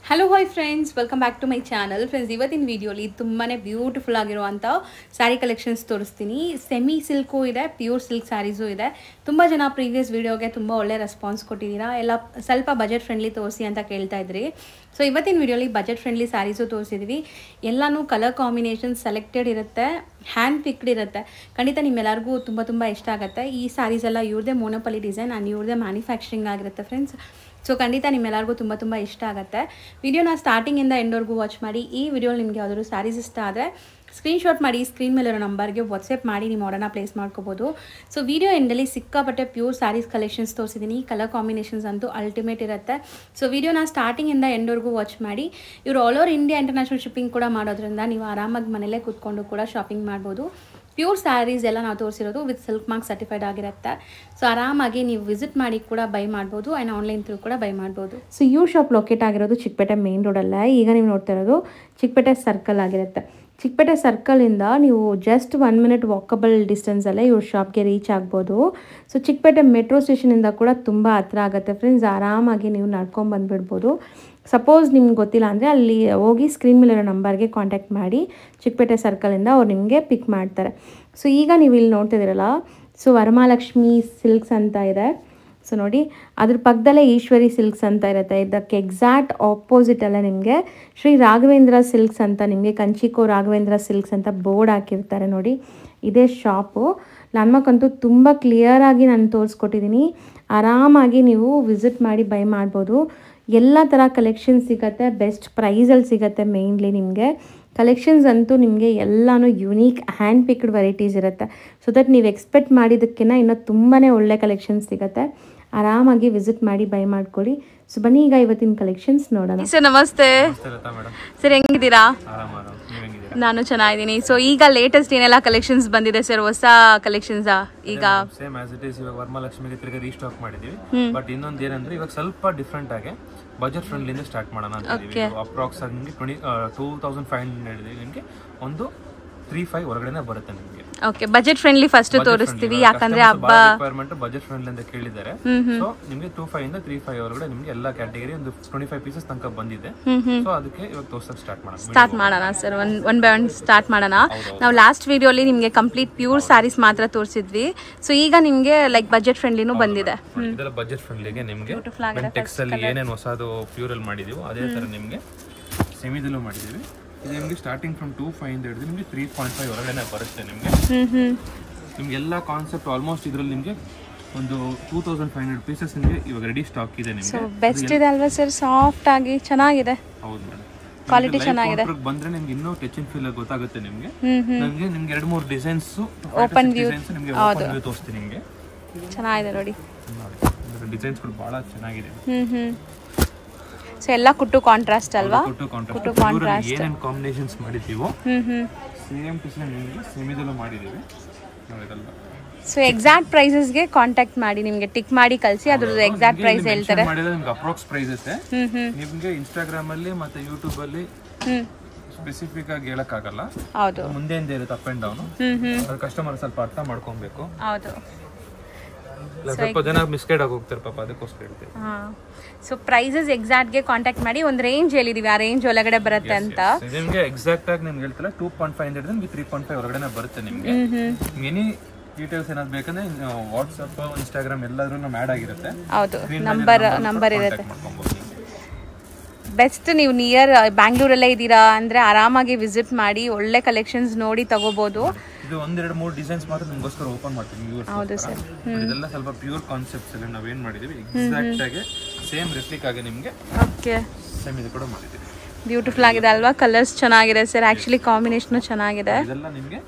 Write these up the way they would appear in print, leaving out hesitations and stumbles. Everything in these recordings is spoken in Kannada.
Hello hi friends, welcome back to my channel. Friends, ಇವತ್ತಿನ ವಿಡಿಯೋಲಿ ತುಂಬಾ ಬ್ಯೂಟಿಫುಲ್ ಆಗಿರುವಂಥ ಸ್ಯಾರಿ ಕಲೆಕ್ಷನ್ಸ್ ತೋರಿಸ್ತೀನಿ. ಸೆಮಿ ಸಿಲ್ಕು ಇದೆ, ಪ್ಯೂರ್ ಸಿಲ್ಕ್ ಸ್ಯಾರೀಸು ಇದೆ. ತುಂಬ ಜನ ಪ್ರೀವಿಯಸ್ ವೀಡಿಯೋಗೆ ತುಂಬ ಒಳ್ಳೆ ರೆಸ್ಪಾನ್ಸ್ ಕೊಟ್ಟಿದ್ದೀರಾ. ಎಲ್ಲ ಸ್ವಲ್ಪ ಬಜೆಟ್ ಫ್ರೆಂಡ್ಲಿ ತೋರಿಸಿ ಅಂತ ಕೇಳ್ತಾ ಇದ್ರಿ. ಸೊ ಇವತ್ತಿನ ವಿಡಿಯೋಲಿ ಬಜೆಟ್ ಫ್ರೆಂಡ್ಲಿ ಸ್ಯಾರೀಸು ತೋರಿಸಿದ್ವಿ. ಎಲ್ಲನೂ ಕಲರ್ ಕಾಂಬಿನೇಷನ್ ಸೆಲೆಕ್ಟೆಡ್ ಇರುತ್ತೆ, ಹ್ಯಾಂಡ್ ಪಿಕ್ಡ್ ಇರುತ್ತೆ. ಖಂಡಿತ ನಿಮ್ಮೆಲ್ಲರಿಗೂ ತುಂಬ ಇಷ್ಟ ಆಗುತ್ತೆ. ಈ ಸ್ಯಾರೀಸ್ ಎಲ್ಲ ಇವ್ರದೇ ಮೋನೋಪಲಿ ಡಿಸೈನ್ ಆ್ಯಂಡ್ ಇವ್ರದೇ ಮ್ಯಾನುಫ್ಯಾಕ್ಚರಿಂಗ್ ಆಗಿರುತ್ತೆ ಫ್ರೆಂಡ್ಸ್. ಸೊ ಖಂಡಿತ ನಿಮ್ಮೆಲ್ಲರಿಗೂ ತುಂಬ ಇಷ್ಟ ಆಗುತ್ತೆ. ವಿಡಿಯೋನ ಸ್ಟಾರ್ಟಿಂಗಿಂದ ಎಂಡ್ವರೆಗೂ ವಾಚ್ ಮಾಡಿ. ಈ ವಿಡಿಯೋಲಿ ನಿಮಗೆ ಯಾವ್ದಾದ್ರು ಸ್ಯಾರೀಸ್ ಇಷ್ಟ ಆದರೆ ಸ್ಕ್ರೀನ್ಶಾಟ್ ಮಾಡಿ ಸ್ಕ್ರೀನ್ ಮೇಲಿರೋ ನಂಬರ್ಗೆ ವಾಟ್ಸಪ್ ಮಾಡಿ ನಿಮ್ಮ ಆರ್ಡರ್ನ ಪ್ಲೇಸ್ ಮಾಡ್ಕೋಬೋದು. ಸೊ ವಿಡಿಯೋ ಎಂಡಲ್ಲಿ ಸಿಕ್ಕಾಪಟ್ಟೆ ಪ್ಯೂರ್ ಸ್ಯಾರೀಸ್ ಕಲೆಕ್ಷನ್ಸ್ ತೋರಿಸಿದ್ದೀನಿ. ಕಲರ್ ಕಾಂಬಿನೇಷನ್ಸ್ ಅಂತೂ ಅಲ್ಟಿಮೇಟ್ ಇರುತ್ತೆ. ಸೊ ವಿಡಿಯೋನ ಸ್ಟಾರ್ಟಿಂಗಿಂದ ಎಂಡ್ವರೆಗೂ ವಾಚ್ ಮಾಡಿ. ಇವರು all over India international shipping ಕೂಡ ಮಾಡೋದ್ರಿಂದ ನೀವು ಆರಾಮಾಗಿ ಮನೇಲೇ ಕೂತ್ಕೊಂಡು ಕೂಡ ಶಾಪಿಂಗ್ ಮಾಡ್ಬೋದು. ಪ್ಯೂರ್ ಸ್ಯಾರೀಸ್ ಎಲ್ಲ ನಾವು ತೋರಿಸಿರೋದು ವಿತ್ ಸಿಲ್ಕ್ ಮಾರ್ಕ್ ಸರ್ಟಿಫೈಡ್ ಆಗಿರುತ್ತೆ. ಸೊ ಆರಾಮಾಗಿ ನೀವು ವಿಸಿಟ್ ಮಾಡಿ ಕೂಡ ಬೈ ಮಾಡ್ಬೋದು ಆ್ಯಂಡ್ ಆನ್ಲೈನ್ ಥ್ರೂ ಕೂಡ ಬೈ ಮಾಡ್ಬೋದು. ಸೊ ಯು ಶಾಪ್ ಲೊಕೇಟ್ ಆಗಿರೋದು ಚಿಕ್ಕಪೇಟೆ ಮೇನ್ ರೋಡಲ್ಲೇ. ಈಗ ನೀವು ನೋಡ್ತಾ ಇರೋದು ಚಿಕ್ಕಪೇಟೆ ಸರ್ಕಲ್ ಆಗಿರುತ್ತೆ. ಚಿಕ್ಕಪೇಟೆ ಸರ್ಕಲಿಂದ ನೀವು ಜಸ್ಟ್ 1 ಮಿನಿಟ್ ವಾಕಬಲ್ ಡಿಸ್ಟೆನ್ಸಲ್ಲೇ ಇವ್ರ ಶಾಪ್ಗೆ ರೀಚ್ ಆಗ್ಬೋದು. ಸೊ ಚಿಕ್ಕಪೇಟೆ ಮೆಟ್ರೋ ಸ್ಟೇಷನಿಂದ ಕೂಡ ತುಂಬ ಹತ್ರ ಆಗುತ್ತೆ ಫ್ರೆಂಡ್ಸ್. ಆರಾಮಾಗಿ ನೀವು ನಡ್ಕೊಂಡು ಬಂದುಬಿಡ್ಬೋದು. ಸಪೋಸ್ ನಿಮ್ಗೆ ಗೊತ್ತಿಲ್ಲ ಅಂದರೆ ಅಲ್ಲಿ ಹೋಗಿ ಸ್ಕ್ರೀನ್ ಮೇಲಿರೋ ನಂಬರ್ಗೆ ಕಾಂಟ್ಯಾಕ್ಟ್ ಮಾಡಿ. ಚಿಕ್ಕಪೇಟೆ ಸರ್ಕಲಿಂದ ಅವ್ರು ನಿಮಗೆ ಪಿಕ್ ಮಾಡ್ತಾರೆ. ಸೊ ಈಗ ನೀವು ಇಲ್ಲಿ ನೋಡ್ತಿದ್ದೀರಲ್ಲ, ಸೊ ವರಮಹಾಲಕ್ಷ್ಮಿ ಸಿಲ್ಕ್ಸ್ ಅಂತ ಇದೆ. ಸೊ ನೋಡಿ, ಅದ್ರ ಪಕ್ಕದಲ್ಲೇ ಈಶ್ವರಿ ಸಿಲ್ಕ್ಸ್ ಅಂತ ಇರುತ್ತೆ. ಇದಕ್ಕೆ ಎಕ್ಸಾಕ್ಟ್ ಆಪೋಸಿಟಲ್ಲೇ ನಿಮಗೆ ಶ್ರೀ ರಾಘವೇಂದ್ರ ಸಿಲ್ಕ್ಸ್ ಅಂತ, ನಿಮಗೆ ಕಂಚಿಕೋ ರಾಘವೇಂದ್ರ ಸಿಲ್ಕ್ಸ್ ಅಂತ ಬೋರ್ಡ್ ಹಾಕಿರ್ತಾರೆ ನೋಡಿ. ಇದೇ ಶಾಪು. ಲ್ಯಾಂಡ್ಮಾರ್ಕ್ ತುಂಬ ಕ್ಲಿಯರಾಗಿ ನಾನು ತೋರಿಸ್ಕೊಟ್ಟಿದ್ದೀನಿ. ಆರಾಮಾಗಿ ನೀವು ವಿಸಿಟ್ ಮಾಡಿ ಬೈ ಮಾಡ್ಬೋದು. ಎಲ್ಲ ಥರ ಕಲೆಕ್ಷನ್ಸ್ ಸಿಗುತ್ತೆ, ಬೆಸ್ಟ್ ಪ್ರೈಸಲ್ಲಿ ಸಿಗುತ್ತೆ. ಮೇಯ್ನ್ಲಿ ನಿಮಗೆ ಕಲೆಕ್ಷನ್ಸ್ ಅಂತೂ ನಿಮಗೆ ಎಲ್ಲನೂ ಯುನೀಕ್ ಹ್ಯಾಂಡ್ ಪಿಕ್ಡ್ ವೆರೈಟೀಸ್ ಇರುತ್ತೆ. ಸೊ ದಟ್ ನೀವು ಎಕ್ಸ್ಪೆಕ್ಟ್ ಮಾಡಿದ್ದಕ್ಕಿಂತ ಇನ್ನೂ ತುಂಬಾ ಒಳ್ಳೆ ಕಲೆಕ್ಷನ್ಸ್ ಸಿಗುತ್ತೆ. ಆರಾಮಾಗಿ ವಿಸಿಟ್ ಮಾಡಿ ಬೈ ಮಾಡ್ಕೊಳ್ಳಿ. ಸೊ ಬನ್ನಿ ಈಗ ಇವತ್ತಿನ ಕಲೆಕ್ಷನ್ಸ್ ನೋಡೋಣ. ಸರ್ ನಮಸ್ತೆ. ಸರ್ ಹೆಂಗಿದ್ದೀರಾ? ನಾನು ಚೆನ್ನಾಗಿದ್ದೀನಿ. ಸೊ ಈಗ ಲೇಟೆಸ್ಟ್ ಏನೆಲ್ಲ ಕಲೆಕ್ಷನ್ಸ್ ಬಂದಿದೆ ಸರ್? ಹೊಸ ಕಲೆಕ್ಷನ್ಸ್ ಈಗ ಸೇಮ್ ಆಸ್ ಇಟ್ ಈಸ್. ಇವಾಗ ವರಮಹಾಲಕ್ಷ್ಮಿಗೆ ತಿರ್ಗಿ ರೀಸ್ಟಾಕ್ ಮಾಡಿದೀವಿ. ಬಟ್ ಇನ್ನೊಂದು ಏನಂದ್ರೆ ಇವಾಗ ಸ್ವಲ್ಪ ಡಿಫ್ರೆಂಟ್ ಆಗಿ ಬಜೆಟ್ ಫ್ರೆಂಡ್ಲಿಂದ ಸ್ಟಾರ್ಟ್ ಮಾಡೋಣ ಅಂತ ಇದೀವಿ. ಅಪ್ರಾಕ್ಸ್ ಆಗಿ ನಿಮಗೆ 2500 ನಿಮಗೆ ಒಂದು 35 ಹೊರಗಡೆನೆ ಬರುತ್ತೆ ನಿಮಗೆ. ಓಕೆ, ಬಜೆಟ್ ಫ್ರೆಂಡ್ಲಿ ಫಸ್ಟ್ ತೋರಿಸ್ತೀವಿ, ಯಾಕಂದ್ರೆ ಹಬ್ಬ ರಿಕ್ವೈರ್ಮೆಂಟ್ ಬಜೆಟ್ ಫ್ರೆಂಡ್ಲಿ ಅಂತ ಕೇಳಿದ್ದಾರೆ. ಸೊ ನಿಮಗೆ 25 ಇಂದ 35 ಹೊರಗಡೆ ನಿಮಗೆ ಎಲ್ಲ ಕ್ಯಾಟಗರಿ ಒಂದು 25 ಪೀಸಸ್ ತನಕ ಬಂದಿದೆ. ಸೊ ಅದಕ್ಕೆ ಇವಾಗ ತೋರ್ಸಕ್ಕೆ ಸ್ಟಾರ್ಟ್ ಮಾಡೋಣ sir. One by one start ಮಾಡೋಣ. ನಾವು ಲಾಸ್ಟ್ ವಿಡಿಯೋಲಿ ನಿಮಗೆ ಕಂಪ್ಲೀಟ್ ಪ್ಯೂರ್ ಸ್ಯಾರೀಸ್ ಮಾತ್ರ ತೋರಿಸಿದ್ವಿ. ಸೊ ಈಗ ನಿಮಗೆ ಲೈಕ್ ಬಜೆಟ್ ಫ್ರೆಂಡ್ಲಿನೂ ಬಂದಿದೆ. ಇದೆಲ್ಲ ಬಜೆಟ್ ಫ್ರೆಂಡ್ಲಿಗೆ ನಿಮಗೆ ಟೆಕ್ಸ್ ಅಲ್ಲಿ ಏನೇನು ಹೊಸದು ಪ್ಯೂರ್ ಅಲ್ಲಿ ಮಾಡಿದೀವಿ ಅದೇ ತರ ನಿಮಗೆ ಸೆಮಿದಲ್ಲೂ ಮಾಡಿದೀವಿ. ಇದು ನಿಮಗೆ ಸ್ಟಾರ್ಟಿಂಗ್ ಫ್ರಮ್ 2500 ಹಿಡಿದು ನಿಮಗೆ 3.5 ಹೊರಗಡೆ ಬರುತ್ತೆ. ನಿಮಗೆ ಎಲ್ಲ ಕಾನ್ಸೆಪ್ಟ್ ಆಲ್ಮೋಸ್ಟ್ ಇದರಲ್ಲಿ ನಿಮಗೆ ಒಂದು 2500 ಪೀಸಸ್ ನಿಮಗೆ ಇವಾಗ ರೆಡಿ ಸ್ಟಾಕ್ ಇದೆ. ನಿಮಗೆ ಬೆಸ್ಟ್ ಇದೆ ಅಲ್ವಾ ಸರ್? ಸಾಫ್ಟ್ ಆಗಿ ಚೆನ್ನಾಗಿದೆ. ಹೌದು ಮೇಡಮ್, ಕ್ವಾಲಿಟಿ ಚೆನ್ನಾಗಿದೆ. ಬಂದ್ರೆ ನಿಮ್ಗೆ ಇನ್ನೂ ಟಚ್ ಅಂಡ್ ಫೀಲ್ ಗೊತ್ತಾಗುತ್ತೆ. ನಿಮಗೆ ನಿಮ್ಗೆ 2-3 ಡಿಸೈನ್ಸ್ ಓಪನ್ ವ್ಯೂ ನಿಮಗೆ ಓಪನ್ ವ್ಯೂ ತೋರಿಸ್ತೀನಿ. ನಿಮಗೆ ಚೆನ್ನಾಗಿದೆ ನೋಡಿ, ಡಿಸೈನ್ಸ್ ಗಳು ಬಹಳ ಚೆನ್ನಾಗಿದೆ. ಸೊ ಎಲ್ಲ ಕುಟ್ಟು ಕಾಂಟ್ರಾಸ್ಟ್ ಅಲ್ವಾ? ಕುಟ್ಟು ಕಾಂಟ್ರಾಸ್ಟ್ ಏನೇನು ಕಾಂಬಿನೇಷನ್ಸ್ ಮಾಡಿದೀವೋ ಸೇಮ್ ಟು ಸೇಮ್ ನಿಮಗೆ ಸೆಮಿದಲ್ಲೂ ಮಾಡಿದೀವಿ ನೋಡಿರಲ್ಲ. ಸೊ ಎಕ್ಸಾಕ್ಟ್ ಪ್ರೈಸಸ್ಗೆ ಕಾಂಟ್ಯಾಕ್ಟ್ ಮಾಡಿ, ನಿಮಗೆ ಟಿಕ್ ಮಾಡಿ ಕಳಿಸಿ, ಅದ್ರದ್ದು ಎಕ್ಸಾಕ್ಟ್ ಪ್ರೈಸ್ ಹೇಳ್ತಾರೆ. ನಿಮ್ಗೆ ಅಪ್ರಾಕ್ಸ್ ಪ್ರೈಸಸ್ ನಿಮಗೆ ಇನ್ಸ್ಟಾಗ್ರಾಮ್ ಅಲ್ಲಿ ಮತ್ತೆ ಯೂಟ್ಯೂಬ್ ಅಲ್ಲಿ ಸ್ಪೆಸಿಫಿಕ್ ಆಗಿ ಹೇಳಕ್ಕಾಗಲ್ಲ. ಹೌದು, ಮುಂದೆಯಿಂದ ಇರುತ್ತೆ ಅಪ್ ಅಂಡ್ ಡೌನ್. ಕಸ್ಟಮರ್ ಸ್ವಲ್ಪ ಅರ್ಥ ಮಾಡ್ಕೊಬೇಕು. ಹೌದು, ಸ್ವಲ್ಪ ಜನ ಮಿಸ್ಗೈಡ್ ಆಗಿ ಹೋಗ್ತಾರೆ ಪಾಪ, ಅದಕ್ಕೋಸ್ಕರ ಹೇಳ್ತೀವಿ. ಸೊ ಪ್ರೈಸಸ್ ಎಕ್ಸಾಕ್ಟ್ ಗೆ ಕಾಂಟ್ಯಾಕ್ಟ್ ಮಾಡಿ. ಒಂದು ರೇಂಜ್ ಹೇಳಿದೀವಿ, ಆ ರೇಂಜ್ ಒಳಗಡೆ ಬರುತ್ತೆ ಅಂತ. ನಿಮಗೆ ಎಕ್ಸಾಕ್ಟ್ ಆಗಿ ನಿಮ್ಗೆ ಹೇಳ್ತಿಲ್ಲ 2.5 ನಿಮಗೆ 3.5 ಹೊರಗಡೆ ಬರುತ್ತೆ. ನಿಮಗೆ ಎನಿ ಡೀಟೇಲ್ಸ್ ಏನಾದ್ರು ಬೇಕಂದ್ರೆ ವಾಟ್ಸ್ಆಪ್, ಇನ್ಸ್ಟಾಗ್ರಾಮ್ ಎಲ್ಲಾದ್ರೂ ಆ್ಯಡ್ ಆಗಿರುತ್ತೆ. ಹೌದು, ನಂಬರ್ ಇರುತ್ತೆ. ಬೆಸ್ಟ್ ನೀವು ನಿಯರ್ ಬ್ಯಾಂಗ್ಳೂರಲ್ಲೇ ಇದ್ದೀರಾ ಅಂದ್ರೆ ಆರಾಮಾಗಿ ವಿಸಿಟ್ ಮಾಡಿ, ಒಳ್ಳೆ ಕಲೆಕ್ಷನ್ಸ್ ನೋಡಿ ತಗೋಬಹುದು. ಇದು 1-2-3 ಡಿಸೈನ್ಸ್ ಮಾತ್ರ ನಿಮಗೋಸ್ಕರ ಓಪನ್ ಮಾಡ್ತೀವಿ. ಹೌದು ಸರ್, ಇದೆಲ್ಲ ಸ್ವಲ್ಪ ಪ್ಯೂರ್ ಕಾನ್ಸೆಪ್ಟ್ಸ್ ಅಲ್ಲಿ ನಾವು ಏನು ಮಾಡಿದೀವಿ ಎಕ್ಸಾಕ್ಟ್ ಆಗಿ ಸೇಮ್ ರೆಪ್ಲಿಕ್ ಆಗಿ ನಿಮಗೆ ಓಕೆ ಸೇಮ್ ಇದು ಕೂಡ ಮಾಡಿದೀವಿ. ಬ್ಯೂಟಿಫುಲ್ ಆಗಿದೆ ಅಲ್ವಾ? ಕಲರ್ಸ್ ಚೆನ್ನಾಗಿದೆ ಸರ್. ಆಕ್ಚುಲಿ ಕಾಂಬಿನೇಷನ್ ಚೆನ್ನಾಗಿದೆ. ಇದೆಲ್ಲ ನಿಮಗೆ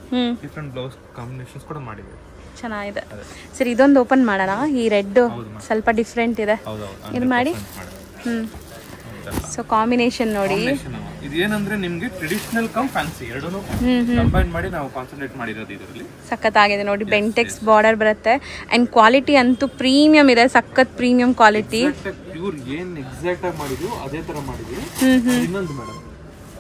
ಡಿಫರೆಂಟ್ ಬ್ಲೌಸ್ ಕಾಂಬಿನೇಷನ್ಸ್ ಕೂಡ ಮಾಡಿದೀವಿ. ಚೆನ್ನಾಗಿದೆ ಸರ್. ಇದೊಂದು ಓಪನ್ ಮಾಡೋಣ. ಈ ರೆಡ್ ಸ್ವಲ್ಪ ಡಿಫ್ರೆಂಟ್ ಇದೆ, ಇದು ಮಾಡಿ. ಸೊ ಕಾಂಬಿನೇಷನ್ ನೋಡಿ, ಇದು ಏನಂದ್ರೆ ನಿಮಗೆ ಟ್ರೆಡಿಷನಲ್ ಕಮ್ ಫ್ಯಾನ್ಸಿ ಎರಡನ್ನೂ ಕಂಬೈನ್ ಮಾಡಿ ನಾವು ಕಾನ್ಸಂಟ್ರೇಟ್ ಮಾಡಿರೋದು. ಇದರಲ್ಲಿ ಸಖತ್ತಾಗಿದೆ ನೋಡಿ. ಬೆಂಟೆಕ್ಸ್ ಬಾರ್ಡರ್ ಬರುತ್ತೆ ಅಂಡ್ ಕ್ವಾಲಿಟಿ ಅಂತೂ ಪ್ರೀಮಿಯಂ ಇದೆ, ಸಖತ್ ಪ್ರೀಮಿಯಂ ಕ್ವಾಲಿಟಿ. ಪ್ಯೂರ್ ಏನ್ ಎಕ್ಸಾಕ್ಟ್ ಆಗಿ ಮಾಡಿದ್ವಿ ಅದೇ ತರ ಮಾಡಿದ್ವಿ. ಇನ್ನೊಂದು ಮೇಡಮ್,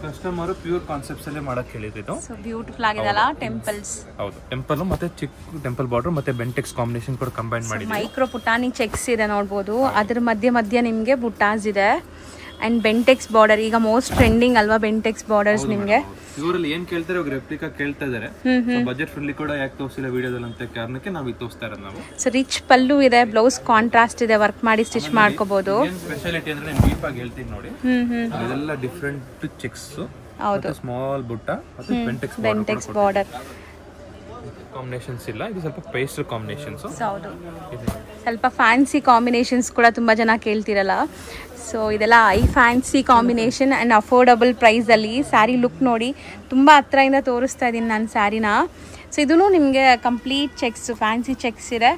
ಕಸ್ಟಮರ್ ಪ್ಯೂರ್ ಕಾನ್ಸೆಪ್ಟ್ಸ್ ಅಲ್ಲೇ ಮಾಡಕ್ಕೆ ಹೇಳಿದ್ರು. ಸೊ ಬ್ಯೂಟಿಫುಲ್ ಆಗಿದೆ ಅಲ್ಲ? ಟೆಂಪಲ್ಸ್. ಹೌದು, ಟೆಂಪಲ್ ಮತ್ತೆ ಚಿಕ್ಕ ಟೆಂಪಲ್ ಬಾರ್ಡರ್ ಮತ್ತೆ ಬೆಂಟೆಕ್ಸ್ ಕಾಂಬಿನೇಷನ್ ಕೂಡ ಕಂಬೈನ್ ಮಾಡಿದ್ವಿ. ಮೈಕ್ರೋ ಪುಟಾನಿ ಚೆಕ್ಸ್ ಇದೆ ನೋಡಬಹುದು. ಅದ್ರ ಮಧ್ಯೆ ನಿಮಗೆ ಬುಟ್ಟಾಸ್ ಇದೆ. ಅಂಡ್ ಬೆಂಟೆಕ್ಸ್ ಬಾರ್ಡರ್ ಈಗ ಮೋಸ್ಟ್ ಟ್ರೆಂಡಿಂಗ್ ಅಲ್ವಾ ಬೆಂಟೆಕ್ಸ್ ಬಾರ್ಡರ್ಸ್ ನಿಮಗೆ. ಇವರಲ್ಲಿ ಏನ್ ಕೇಳ್ತಾರೆ ಇವಾಗ ರೆಪ್ಲಿಕಾ ಕೇಳ್ತಾ ಇದಾರೆ. ಬಜೆಟ್ ಫ್ರೆಂಡ್ಲಿ ಕೂಡ ಯಾಕೆ ತೋರಿಸಿಲ್ಲ ವಿಡಿಯೋದಲ್ಲಿ ಅಂತ ಕಾರಣಕ್ಕೆ ನಾವು ಇದು ತೋರಿಸ್ತಾ ಇರೋದು ನಾವು. ಸೊ ರಿಚ್ ಪಲ್ಲು ಇದೆ, ಬ್ಲೌಸ್ ಕಾಂಟ್ರಾಸ್ಟ್ ಇದೆ, ವರ್ಕ್ ಮಾಡಿ ಸ್ಟಿಚ್ ಮಾಡ್ಕೋಬಹುದು. ಏನ್ ಸ್ಪೆಷಾಲಿಟಿ ಅಂದ್ರೆ ನಾನು ಡೀಪ್ ಆಗಿ ಹೇಳ್ತೀನಿ ನೋಡಿ. ಇದೆಲ್ಲ ಡಿಫರೆಂಟ್ ಚೆಕ್ಸ್, ಹೌದು, ಸ್ಮಾಲ್ ಬುಟ್ಟ ಮತ್ತು ಬೆಂಟೆಕ್ಸ್ ಬಾರ್ಡರ್ ಕಾಂಬಿನೇಷನ್ಸ್ ಇಲ್ಲ. ಇದು ಸ್ವಲ್ಪ ಪೇಸ್ಟಲ್ ಕಾಂಬಿನೇಷನ್ಸ್. ಹೌದು, ಸ್ವಲ್ಪ ಫ್ಯಾನ್ಸಿ ಕಾಂಬಿನೇಷನ್ಸ್ ಕೂಡ ತುಂಬಾ ಜನ ಕೇಳ್ತಿರಲ್ಲ. ಸೊ ಇದೆಲ್ಲ ಐ ಫ್ಯಾನ್ಸಿ ಕಾಂಬಿನೇಷನ್ ಆ್ಯಂಡ್ ಅಫೋರ್ಡಬಲ್ ಪ್ರೈಸಲ್ಲಿ. ಸ್ಯಾರಿ ಲುಕ್ ನೋಡಿ, ತುಂಬ ಹತ್ರದಿಂದ ತೋರಿಸ್ತಾ ಇದ್ದೀನಿ ನಾನು ಸ್ಯಾರಿನ. ಸೊ ಇದೂ ನಿಮಗೆ ಕಂಪ್ಲೀಟ್ ಚೆಕ್ಸ್, ಫ್ಯಾನ್ಸಿ ಚೆಕ್ಸ್ ಇದೆ.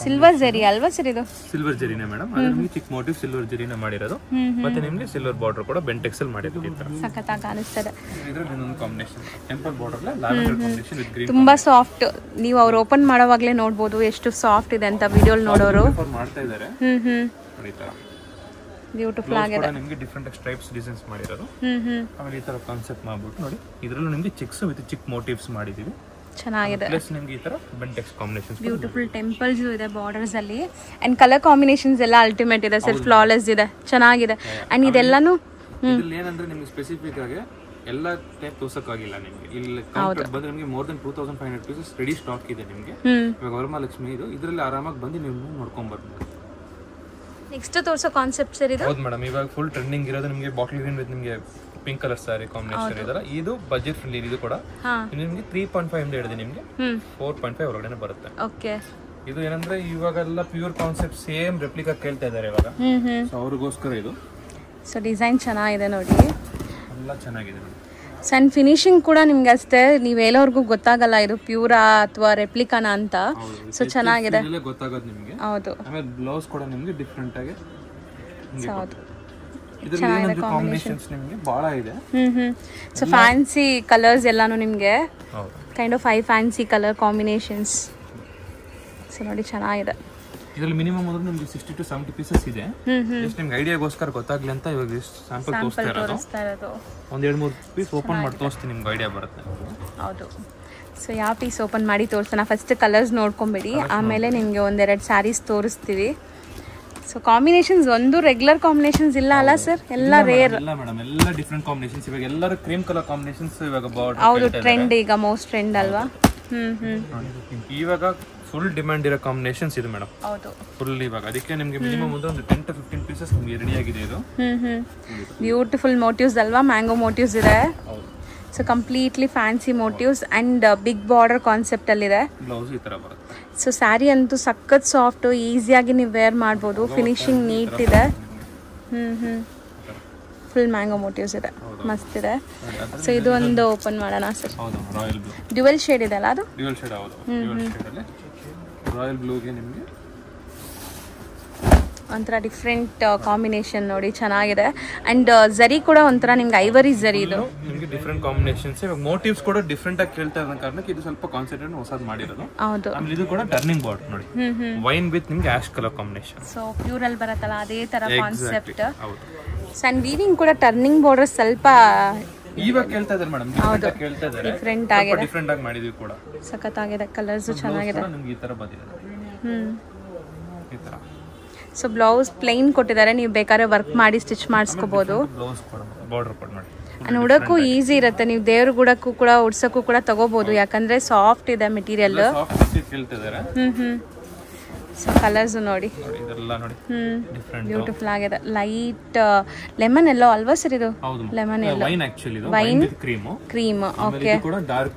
ಸಿಲ್ವರ್ ಜರಿ ಅಲ್ವಾ ಸರ್ ಇದು? ಸಿಲ್ವರ್ ಜರಿನೇ ಮೇಡಮ್. ಅದರಲ್ಲಿ ಚಿಕ್ಕ ಮೋಟಿವ್ ಸಿಲ್ವರ್ ಜರಿನ ಮಾಡಿರೋದು. ಮತ್ತೆ ನಿಮಗೆ ಸಿಲ್ವರ್ ಬಾರ್ಡರ್ ಕೂಡ ಬೆಂಟೆಕ್ಸ್ ಅಲ್ಲಿ ಮಾಡಿರೋದು. ಈ ತರ ಸಖತ್ತಾಗಿ ಕಾಣಿಸ್ತದೆ. ಇದರಲ್ಲಿ ಇನ್ನೊಂದು ಕಾಂಬಿನೇಷನ್ ಟೆಂಪಲ್ ಬಾರ್ಡರ್ ಅಲ್ಲಿ ಲ್ಯಾವೆಂಡರ್ ಕಾಂಬಿನೇಷನ್ ವಿತ್ ಗ್ರೀನ್. ತುಂಬಾ ಸಾಫ್ಟ್. ನೀವು ಅವ್ರು ಓಪನ್ ಮಾಡೋವಾಗಲೇ ನೋಡಬಹುದು ಎಷ್ಟು ಸಾಫ್ಟ್ ಇದೆ ಅಂತ ವಿಡಿಯೋ ನೋಡೋರು. ಮಾಡ್ತಾ ಇದ್ದಾರೆ. ನೋಡಿ ಈ ತರ ಬ್ಯೂಟಿಫುಲ್ ಆಗಿದೆ. ನಿಮಗೆ ಡಿಫರೆಂಟ್ ಸ್ಟ್ರೈಪ್ಸ್ ಡಿಸೈನ್ಸ್ ಮಾಡಿರೋದು. ಆಮೇಲೆ ಈ ತರ ಕಾನ್ಸೆಪ್ಟ್ ಮಾಡ್ಬಿಟ್ಟು ನೋಡಿ, ಇದರಲ್ಲೂ ನಿಮಗೆ ಚೆಕ್ಸ್ ವಿತ್ ಚಿಕ್ ಮೋಟಿವ್ಸ್ ಮಾಡಿದೀವಿ. ಚೆನ್ನಾಗಿದೆ. ಪ್ಲಸ್ ನಿಮಗೆ ಈ ತರ ಬೆಂಟೆಕ್ಸ್ ಕಾಂಬಿನೇಷನ್ಸ್, ಬ್ಯೂಟಿಫುಲ್ ಟೆಂಪಲ್ಸ್ ಇದೆ ಬಾರ್ಡರ್ಸ್ ಅಲ್ಲಿ. ಅಂಡ್ ಕಲರ್ ಕಾಂಬಿನೇಷನ್ಸ್ ಎಲ್ಲ ಅಲ್ಟಿಮೇಟ್ ಇದೆ ಸರ್, ಫ್ಲಾಲೆಸ್ ಇದೆ, ಚೆನ್ನಾಗಿದೆ. ಅಂಡ್ ಇದೆಲ್ಲಾನು ಇದ್ರಲ್ಲಿ ಏನಂದ್ರೆ ನಿಮಗೆ ಸ್ಪೆಸಿಫಿಕ್ ಆಗಿ ಎಲ್ಲ ಟೈಪ್ ತೋರ್ಸಕ್ಕಾಗಿಲ್ಲ ನಿಮಗೆ. ಇಲ್ಲಿ ಕೌಂಟರ್ ಬಂದ್ರೆ ನಿಮಗೆ more than 2500 pieces ready stock ಇದೆ ನಿಮಗೆ. ಇವಾಗ ವರಮಹಾಲಕ್ಷ್ಮಿ ಇದು, ಇದರಲ್ಲಿ ಆರಾಮಾಗಿ ಬಂದು ನೀವು ನೋಡ್ಕೊಂಡ್ ಬರ್ಬೋದು. ನೆಕ್ಸ್ಟ್ ತೋರಿಸೋ ಕಾನ್ಸೆಪ್ಟ್ ಸರ್ ಇದು. ಹೌದು ಮೇಡಮ್, ಇವಾಗ ಫುಲ್ ಟ್ರೆಂಡಿಂಗ್ ಇರೋದು ನಿಮಗೆ ಬಾಟ್ಲ್ ಗ್ರೀನ್ ವಿತ್ ನಿಮಗೆ ಪಿಂಕ್ ಕಲರ್ ಸ್ಯಾರಿ ಕಾಂಬಿನೇಷನ್ ಇದಲ್ಲ. ಇದು ಬಜೆಟ್ ಫ್ರೆಂಡ್ಲಿ. ಇದು ಕೂಡ ನಿಮಗೆ 3.5 ಇಂದ ಹಿಡಿದು ನಿಮಗೆ 4.5 ಹೊರಗಡೆ ಬರುತ್ತೆ. ಓಕೆ. ಇದು ಏನಂದ್ರೆ ಇವಾಗೆಲ್ಲ ಪ್ಯೂರ್ ಕಾನ್ಸೆಪ್ಟ್ ಸೇಮ್ ರೆಪ್ಲಿಕಾ ಕೇಳ್ತಾ ಇದ್ದಾರೆ ಇವಾಗ. ಸೊ ಅವ್ರಿಗೋಸ್ಕರ ಇದು. ಸೊ ಡಿಸೈನ್ ಚೆನ್ನಾಗಿದೆ ನೋಡಿ, ಎಲ್ಲ ಚೆನ್ನಾಗಿದೆ ನೋಡಿ. ಸಣ್ಣ ಫಿನಿಶಿಂಗ್ ಕೂಡ ನಿಮ್ಗೆ ಅಷ್ಟೇ, ನೀವು ಹೇಳೋರ್ಗೂ ಗೊತ್ತಾಗಲ್ಲ ಇದು ಪ್ಯೂರಾ ಅಥವಾ ರೆಪ್ಲಿಕಾನ ಅಂತ. ಸೊ ಚೆನ್ನಾಗಿದೆ, ಗೊತ್ತಾಗೋದು ನಿಮಗೆ. ಹೌದು. ಆಮೇಲೆ ಬ್ಲೌಸ್ ಕೂಡ ನಿಮಗೆ ಡಿಫ್ರೆಂಟ್ ಆಗಿ. ಹೌದು, ಇದರಲ್ಲಿ ಕಾಂಬಿನೇಷನ್ಸ್ ನಿಮಗೆ ಬಹಳ ಇದೆ. ಸೊ ಫ್ಯಾನ್ಸಿ ಕಲರ್ಸ್ ಎಲ್ಲಾನು ನಿಮಗೆ kind of I fancy colour combinations. So ನೋಡಿ ಚೆನ್ನಾಗಿದೆ. ಇದರಲ್ಲಿ ಮಿನಿಮಮ್ ಅಂದ್ರೆ ನಿಮಗೆ 60 to 70 ಪೀಸಸ್ ಇದೆ. ಜಸ್ಟ್ ನಿಮ್ಗೆ ಐಡಿಯಾಗೋಸ್ಕರ ಗೊತ್ತಾಗ್ಲಿ ಅಂತ ಇವಾಗ ಸ್ಯಾಂಪಲ್ ತೋರಿಸ್ತಾ ಇರೋದು. ಒಂದು 2-3 ಪೀಸ್ ಓಪನ್ ಮಾಡಿ ತೋರಿಸ್ತೀನಿ, ನಿಮ್ಗೆ ಐಡಿಯಾ ಬರುತ್ತೆ. ಹೌದು. ಸೊ ಯಾವ ಪೀಸ್ ಓಪನ್ ಮಾಡಿ ತೋರಿಸೋಣ? ಫಸ್ಟ್ ಕಲರ್ಸ್ ನೋಡ್ಕೊಂಬಿಡಿ, ಆಮೇಲೆ ನಿಮಗೆ ಒಂದೆರಡು ಸ್ಯಾರೀಸ್ ತೋರಿಸ್ತೀವಿ. ಸೊ ಕಾಂಬಿನೇಷನ್ಸ್ ಒಂದು ರೆಗ್ಯುಲರ್ ಕಾಂಬಿನೇಷನ್ಸ್ ಇಲ್ಲ ಅಲ್ಲ ಸರ್, ಎಲ್ಲ ರೇರ್. ಇಲ್ಲ ಮೇಡಮ್, ಎಲ್ಲ ಡಿಫರೆಂಟ್ ಕಾಂಬಿನೇಷನ್ಸ್. ಇವಾಗ ಎಲ್ಲರೂ ಕ್ರೀಮ್ ಕಲರ್ ಕಾಂಬಿನೇಷನ್ಸ್ ಇವಾಗ ಹೌದು, ಟ್ರೆಂಡ್ ಈಗ ಮೋಸ್ಟ್ ಟ್ರೆಂಡ್ ಅಲ್ವಾ. ಇವಾಗ ಫುಲ್ ಡಿಮ್ಯಾಂಡ್ ಇರೋ ಕಾಂಬಿನೇಷನ್ಸ್ ಇದು ಮೇಡಮ್. ಹೌದು, ಫುಲ್ ಇವಾಗ ಅದಕ್ಕೆ ನಿಮಗೆ ಮಿನಿಮಮ್ ಒಂದು 10 to 15 ಪೀಸಸ್ ನಿಮಗೆ ರೆಡಿ ಆಗಿದೆ ಇದು. ಬ್ಯೂಟಿಫುಲ್ ಮೋಟಿವ್ಸ್ ಅಲ್ವಾ, ಮ್ಯಾಂಗೋ ಮೋಟಿವ್ಸ್ ಇದೆ. So completely fancy motifs and big border concept ಅಲ್ಲಿ ಇದೆ. ಬ್ಲೌಸ್ ಈ ತರ ಬರುತ್ತೆ. ಸೊ ಸ್ಯಾರಿ ಅಂತೂ ಸಖತ್ ಸಾಫ್ಟ್, ಈಸಿಯಾಗಿ ನೀವು ವೇರ್ ಮಾಡ್ಬೋದು. ಫಿನಿಶಿಂಗ್ ನೀಟ್ ಇದೆ. ಫುಲ್ ಮ್ಯಾಂಗೋ ಮೋಟಿವ್ಸ್ ಇದೆ, ಮಸ್ತ್ ಇದೆ. ಸೊ ಇದು ಒಂದು ಓಪನ್ ಮಾಡೋಣ ಸರ್. ಡ್ಯುವೆಲ್ ಶೇಡ್ ಇದೆ ಅಲ್ಲ ಅದು? ಡ್ಯುವೆಲ್ ಶೇಡ್, ಹೌದು. ಡ್ಯುವೆಲ್ ಶೇಡ್ ಅಲ್ಲಿ ರಾಯಲ್ ಬ್ಲೂಗೆ ನಿಮಗೆ ಒಂಥರ ಡಿಫ್ರೆಂಟ್ ಕಾಂಬಿನೇಷನ್ ನೋಡಿ, ಚೆನ್ನಾಗಿದೆ. ಅಂಡ್ ಜರಿ ಕೂಡ ಒಂಥರ ನಿಮ್ಗೆ ಐವರಿ ಜರಿ. ಇದು ನಿಮಗೆ ಡಿಫರೆಂಟ್ ಕಾಂಬಿನೇಷನ್ಸ್. ಇವಾಗ ಮೋಟಿವ್ಸ್ ಕೂಡ ಡಿಫರೆಂಟ್ ಆಗಿ ಕೇಳ್ತಾ ಇರೋ ಕಾರಣಕ್ಕೆ ಇದು ಸ್ವಲ್ಪ ಕಾನ್ಸೆಂಟ್ರೇಟ್ ಹೊಸದು ಮಾಡಿರೋದು. ಹೌದು. ಆಮೇಲೆ ಇದು ಕೂಡ ಟರ್ನಿಂಗ್ ಬಾರ್ಡರ್ ನೋಡಿ, ವೈನ್ ವಿತ್ ನಿಮ್ಗೆ ಆಶ್ ಕಲರ್ ಕಾಂಬಿನೇಷನ್. ಸೊ ಪ್ಯೂರ್ ಅಲ್ಲಿ ಬರುತ್ತಲ್ಲ ಅದೇ ತರ ಕಾನ್ಸೆಪ್ಟ್. ಹೌದು. ಸಣ್ಣ ವೀವಿಂಗ್ ಕೂಡ ಟರ್ನಿಂಗ್ ಬಾರ್ಡರ್ ಸ್ವಲ್ಪ ಇವಾಗ ಕೇಳ್ತಾ ಇದ್ದಾರೆ ಮೇಡಮ್, ಕೇಳ್ತಾ ಇದ್ದಾರೆ. ಡಿಫರೆಂಟ್ ಆಗಿದೆ, ಡಿಫರೆಂಟ್ ಆಗಿ ಮಾಡಿದೀವಿ ಕೂಡ. ಸಖತ್ತಾಗಿದೆ. ಕಲರ್ಸ್ ಚೆನ್ನಾಗಿದೆ. ನಿಮ್ಗೆ ಈ ತರ ಬಂದಿದೆ ಈ ತರ. ಸೊ ಬ್ಲೌಸ್ ಪ್ಲೈನ್ ಕೊಟ್ಟಿದ್ದಾರೆ, ನೀವು ಬೇಕಾದ್ರೆ ವರ್ಕ್ ಮಾಡಿ ಸ್ಟಿಚ್ ಮಾಡಿಸ್ಕೋಬಹುದು. ಬ್ಲೌಸ್ ಬಾರ್ಡರ್ ಕೊಡ್ ಮಾಡಿ ಉಡಕ್ಕೂ ಈಸಿ ಇರುತ್ತೆ. ನೀವು ದೇವ್ರ ಗುಡಕ್ಕೂ ಕೂಡ ಉಡ್ಸಕ್ಕೂ ಕೂಡ ತಗೋಬಹುದು, ಯಾಕಂದ್ರೆ ಸಾಫ್ಟ್ ಇದೆ ಮೆಟೀರಿಯಲ್. ಸೊ ಕಲರ್ಸ್ ನೋಡಿ, ಬ್ಯೂಟಿಫುಲ್ ಆಗಿದೆ. ಲೈಟ್ ಲೆಮನ್ ಎಲ್ಲೋ ಅಲ್ವಾ ಸರ್ ಇದು? Lemon yellow, wine cream. Okay.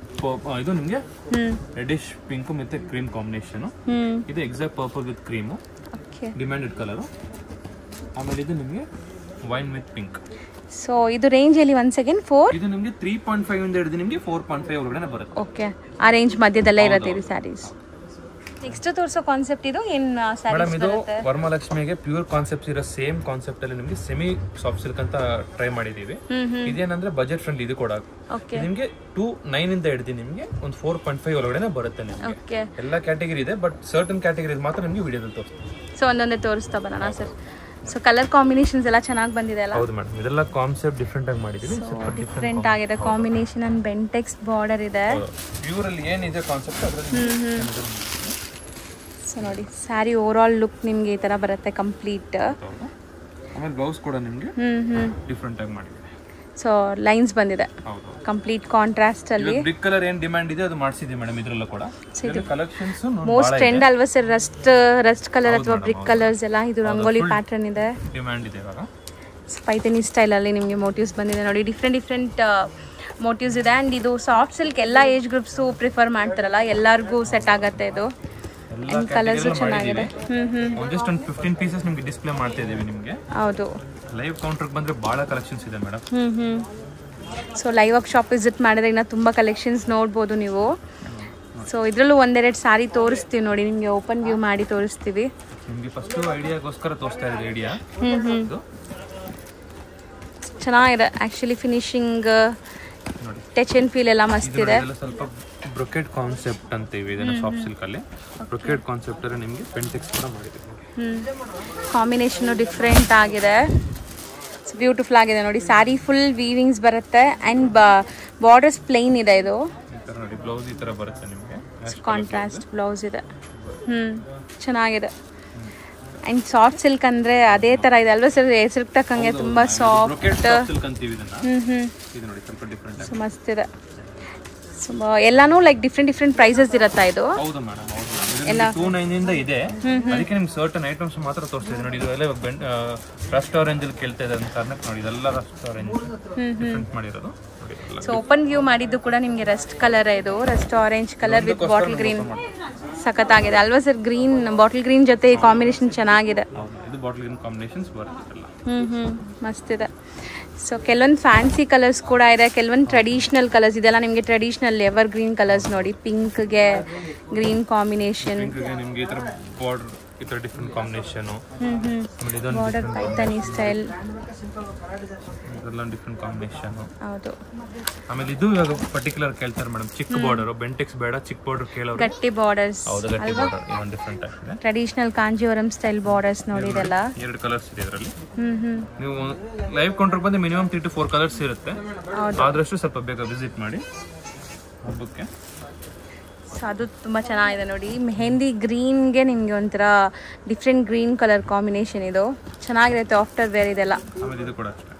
ಇದು ನಿಮಗೆ ರೆಡಿಶ್ ಪಿಂಕ್ ಮತ್ತೆ ಕ್ರೀಮ್ ಕಾಂಬಿನೇಷನ್. ಇದು exact purple with cream, demanded colour. ಆಮೇಲೆ ಇದು ನಿಮಗೆ ವೈನ್ ವಿತ್ ಪಿಂಕ್. ಸೊ ಇದು ರೇಂಜ್ ಅಲ್ಲಿ ಒನ್ಸ್ ಅಗೇನ್ 4 ಇದು ನಿಮಗೆ 3.5 ಇಂದ ಹಿಡಿದು ನಿಮಗೆ 4.5 ಒಳಗಡೆ ಬರುತ್ತೆ. ಓಕೆ, ಆ ರೇಂಜ್ ಮಧ್ಯದಲ್ಲೇ ಇರುತ್ತೆ ಈ ಸ್ಯಾರೀಸ್. ನೆಕ್ಸ್ಟ್ ತೋರಿಸೋ ಕಾನ್ಸೆಪ್ಟ್ ಇದು ಏನು ಸ್ಯಾರೀಸ್ ಇದು ವರಮಹಾಲಕ್ಷ್ಮಿಗೆ ಪ್ಯೂರ್ ಕಾನ್ಸೆಪ್ಟ್ಸ್ ಇರೋ ಸೇಮ್ ಕಾನ್ಸೆಪ್ಟ್ ಅಲ್ಲಿ ನಿಮಗೆ ಸೆಮಿ ಸಾಫ್ಟ್ ಸಿಲ್ಕ್ ಅಂತ ಟ್ರೈ ಮಾಡಿದೀವಿ. ಇದೇನಂದ್ರೆ ಬಜೆಟ್ ಫ್ರೆಂಡ್ಲಿ. ಇದು ಕೂಡ ನಿಮಗೆ 2.9 ಇಂದ ಹಿಡಿದು ನಿಮಗೆ ಒಂದು 4.5 ಒಳಗಡೆ ಬರುತ್ತೆ ನಿಮಗೆ. ಎಲ್ಲ ಕ್ಯಾಟಗರಿ ಇದೆ, ಬಟ್ ಸರ್ಟನ್ ಕ್ಯಾಟಗರಿ ಮಾತ್ರ ನಿಮಗೆ ವಿಡಿಯೋದಲ್ಲಿ ತೋರಿಸ್ತೀವಿ. ಸೊ ಒಂದೊಂದೇ ತೋರಿಸ್ತಾ ಬರೋಣ ಸರ್. ಸೊ ಕಲರ್ ಕಾಂಬಿನೇಷನ್ಸ್ ಎಲ್ಲ ಚೆನ್ನಾಗಿ ಬಂದಿದೆ ಅಲ್ಲ? ಹೌದು ಮೇಡಮ್, ಇದೆಲ್ಲ ಕಾನ್ಸೆಪ್ಟ್ ಡಿಫರೆಂಟ್ ಆಗಿ ಮಾಡಿದೀವಿ. ಡಿಫರೆಂಟ್ ಆಗಿದೆ ಕಾಂಬಿನೇಷನ್. ಅಂಡ್ ಬೆಂಟೆಕ್ಸ್ ಬಾರ್ಡರ್ ಇದೆ. ಪ್ಯೂರ್ ಅಲ್ಲಿ ಏನಿದೆ ಕಾನ್ಸೆಪ್ಟ್ ಅದರಲ್ಲಿ. ಸೊ ನೋಡಿ ಸ್ಯಾರಿ ಓವರ್ ಆಲ್ ಲುಕ್ ನಿಮಗೆ ಈ ತರ ಬರುತ್ತೆ ಕಂಪ್ಲೀಟ್. ಆಮೇಲೆ ಬ್ಲೌಸ್ ಕೂಡ ನಿಮಗೆ ಡಿಫ್ರೆಂಟ್ ಆಗಿ ಮಾಡಿದ್ದೀವಿ. ಸೊ ಲೈನ್ಸ್ ಬಂದಿದೆ ಕಂಪ್ಲೀಟ್ ಕಾಂಟ್ರಾಸ್ಟ್ ಅಲ್ಲಿ. ಬ್ರಿಕ್ ಕಲರ್ ಏನ್ ಡಿಮ್ಯಾಂಡ್ ಇದೆ ಅದು ಮಾಡಿಸಿದೀವಿ ಮೇಡಮ್. ಇದ್ರಲ್ಲ ಕೂಡ ಕಲೆಕ್ಷನ್ಸ್ ಮೋಸ್ಟ್ ಟ್ರೆಂಡ್ ಅಲ್ವಾ ಸರ್, ರಸ್ಟ್ ಕಲರ್ ಅಥವಾ ಬ್ರಿಕ್ ಕಲರ್ಸ್ ಎಲ್ಲ. ಇದು ರಂಗೋಲಿ ಪ್ಯಾಟರ್ನ್ ಇದೆ, ಡಿಮ್ಯಾಂಡ್ ಇದೆ ಇವಾಗ. ಪೈಥನಿ ಸ್ಟೈಲ್ ಅಲ್ಲಿ ನಿಮಗೆ ಮೋಟಿವ್ಸ್ ಬಂದಿದೆ ನೋಡಿ. ಡಿಫ್ರೆಂಟ್ ಮೋಟಿವ್ಸ್ ಇದೆ. ಅಂಡ್ ಇದು ಸಾಫ್ಟ್ ಸಿಲ್ಕ್ ಎಲ್ಲ ಏಜ್ ಗ್ರೂಪ್ಸು ಪ್ರಿಫರ್ ಮಾಡ್ತಾರಲ್ಲ, ಎಲ್ಲರಿಗೂ ಸೆಟ್ ಆಗತ್ತೆ ಇದು. ಅಂಡ್ ಕಲರ್ಸ್ ಚೆನ್ನಾಗಿದೆ. ಜಸ್ಟ್ ಒಂದು 15 ಪೀಸಸ್ ನಿಮಗೆ ಡಿಸ್ಪ್ಲೇ ಮಾಡ್ತಾ ಇದೀವಿ ನಿಮಗೆ. ಹೌದು, ಲೈವ್ ಕೌಂಟರ್ ಬಂದ್ರೆ ಬಹಳ ಕಲೆಕ್ಷನ್ಸ್ ಇದೆ madam. So live work shop visit ಮಾಡಿದ್ರೆ ಇನ್ನ ತುಂಬಾ ಕಲೆಕ್ಷನ್ಸ್ ನೋಡ್ಬೋದು ನೀವು. ಸೊ ಇದರಲ್ಲೂ ಒಂದೆರಡು ಸಾರಿ ತೋರಿಸ್ತೀವಿ ನೋಡಿ ನಿಮಗೆ, ಓಪನ್ ವ್ಯೂ ಮಾಡಿ ತೋರಿಸ್ತೀವಿ. ನಿಮಗೆ ಫಸ್ಟ್ ಐಡಿಯಾಗೋಸ್ಕರ ತೋರಿಸ್ತಾ ಇರೋದು ಐಡಿಯಾ. ಚೆನ್ನಾಗಿದೆ actually, finishing touch and feel ಎಲ್ಲ ಮಸ್ತ್ ಇದೆ. ಸ್ವಲ್ಪ ಬ್ರೊಕೆಟ್ ಕಾನ್ಸೆಪ್ಟ್ ಅಂತೀವಿ ಇದನ್ನ ಸಾಫ್ಟ್ ಸಿಲ್ಕ್ ಅಲ್ಲಿ. ಬ್ರೊಕೆಟ್ ಕಾನ್ಸೆಪ್ಟ್ ಅಲ್ಲಿ ನಿಮಗೆ ಪೆಂಟೆಕ್ಸ್ ಕೂಡ ಮಾಡಿದ್ದೀವಿ. ಕಾಂಬಿನೇಷನ್ ಡಿಫ್ರೆಂಟ್ ಆಗಿದೆ, ಬ್ಯೂಟಿಫುಲ್ ಆಗಿದೆ ನೋಡಿ. ಸ್ಯಾರಿ ಫುಲ್ ವೀವಿಂಗ್ಸ್ ಬರುತ್ತೆ ಅಂಡ್ ಬಾರ್ಡರ್ಸ್ ಪ್ಲೇನ್ ಇದೆ. ಇದು ನೋಡಿ ಬ್ಲೌಸ್ ಈ ತರ ಬರುತ್ತೆ ನಿಮಗೆ, ಕಾಂಟ್ರಾಸ್ಟ್ ಬ್ಲೌಸ್ ಇದೆ. ಚೆನ್ನಾಗಿದೆ. ಅಂಡ್ ಸಾಫ್ಟ್ ಸಿಲ್ಕ್ ಅಂದ್ರೆ ಅದೇ ತರ ಇದೆ ಅಲ್ವಾ ಸರ್, ಸಿಲ್ಕ್ ತಕ್ಕಂಗೆ ತುಂಬಾ ಸಾಫ್ಟ್ ಸಿಲ್ಕ್ ಅಂತೀವಿ ಇದನ್ನ. ಇದು ನೋಡಿ ಸ್ವಲ್ಪ ಡಿಫರೆಂಟ್ ಆಗಿ ಮಸ್ತ್ ಇದೆ. ಸೊ ಎಲ್ಲಾನು ಲೈಕ್ ಡಿಫ್ರೆಂಟ್ ಪ್ರೈಸಸ್ ಇರುತ್ತಾ ಇದು? ಹೌದು ಮೇಡಮ್, ಎಲ್ಲ 29 ಇಂದ ಇದೆ. ಅದಕ್ಕೆ ನಿಮ್ಗೆ ಸರ್ಟನ್ ಐಟಮ್ಸ್ ಮಾತ್ರ ತೋರಿಸ್ತಾ ಇದೆ ನೋಡಿ. ಇದೆಲ್ಲ ರಸ್ಟ್ ಆರೆಂಜ್ ಅಲ್ಲಿ ಕೇಳ್ತಾ ಇದೆ ಅಂತ ಕಾರಣಕ್ಕೆ ನೋಡಿ, ಇದೆಲ್ಲ ರಸ್ಟ್ ಆರೆಂಜ್ ಡಿಫರೆಂಟ್ ಮಾಡಿರೋದು. ಸೊ ಓಪನ್ ವ್ಯೂ ಮಾಡಿದ್ದು ಕೂಡ ನಿಮಗೆ ರಸ್ಟ್ ಕಲರ್, ಇದು Rust orange colour with bottle green. ಸಖತ್ತಾಗಿದೆ ಅಲ್ವಾ ಸರ್? ಗ್ರೀನ್, ಬಾಟಲ್ ಗ್ರೀನ್ ಜೊತೆ ಈ ಕಾಂಬಿನೇಷನ್ ಚೆನ್ನಾಗಿದೆ. ಇದು ಬಾಟಲ್ ಗ್ರೀನ್ ಕಾಂಬಿನೇಷನ್ಸ್ ಬರುತ್ತೆ. ಮಸ್ತ್ ಇದೆ. ಸೊ ಕೆಲವೊಂದು ಫ್ಯಾನ್ಸಿ ಕಲರ್ಸ್ ಕೂಡ ಇದೆ, ಕೆಲವೊಂದು ಟ್ರೆಡಿಷನಲ್ ಕಲರ್ಸ್. ಇದೆಲ್ಲ ನಿಮಗೆ ಟ್ರೆಡಿಷನಲ್ ಎವರ್ ಗ್ರೀನ್ ಕಲರ್ಸ್ ನೋಡಿ. ಪಿಂಕ್ಗೆ ಗ್ರೀನ್ ಕಾಂಬಿನೇಷನ್, ನಿಮಗೆ ಈ ತರ ಬಾರ್ಡರ್ ಈ ತರ ಡಿಫರೆಂಟ್ ಕಾಂಬಿನೇಷನ್, ಬಾರ್ಡರ್ ಪೈಥನಿ ಸ್ಟೈಲ್, ಇದೆಲ್ಲ ಡಿಫರೆಂಟ್ ಕಾಂಬಿನೇಷನ್. ಹೌದು. ಆಮೇಲೆ ಇದು ಇವಾಗ ಪರ್ಟಿಕ್ಯುಲರ್ ಕೇಳ್ತಾರೆ ಮೇಡಮ್, ಚಿಕ್ಕ ಬಾರ್ಡರ್ ಬೆಂಟೆಕ್ಸ್ ಬೇಡ, ಚಿಕ್ಕ ಬಾರ್ಡರ್ ಕೇಳೋರು. ಗಟ್ಟಿ ಬಾರ್ಡರ್ಸ್. ಹೌದು, ಗಟ್ಟಿ ಬಾರ್ಡರ್ ಇದೊಂದು ಡಿಫರೆಂಟ್ ಆಗಿದೆ. ಟ್ರೆಡಿಷನಲ್ ಕಾಂಜೀವರಂ ಸ್ಟೈಲ್ ಬಾರ್ಡರ್ಸ್ ನೋಡಿ. ಇದೆಲ್ಲ 2 ಕಲರ್ಸ್ ಇದೆ ಇದರಲ್ಲಿ. ನೀವು ಲೈವ್ ಕೌಂಟರ್ ಬಂದು ಮಿನಿಮಮ್ 3 to 4 ಕಲರ್ಸ್ ಇರುತ್ತೆ. ಆದಷ್ಟು ಸ್ವಲ್ಪ ಬೇಗ ವಿಸಿಟ್ ಮಾಡಿ ಹಬ್ಬಕ್ಕೆ. ಸೊ ಅದು ತುಂಬ ಚೆನ್ನಾಗಿದೆ ನೋಡಿ. ಮೆಹಂದಿ ಗ್ರೀನ್ಗೆ ನಿಮಗೆ ಒಂಥರ ಡಿಫ್ರೆಂಟ್ ಗ್ರೀನ್ ಕಲರ್ ಕಾಂಬಿನೇಷನ್. ಇದು ಚೆನ್ನಾಗಿರುತ್ತೆ ಆಫ್ಟರ್ ವೇರ್ ಇದೆಲ್ಲ. ಇದು ಕೂಡ ಅಷ್ಟೇ.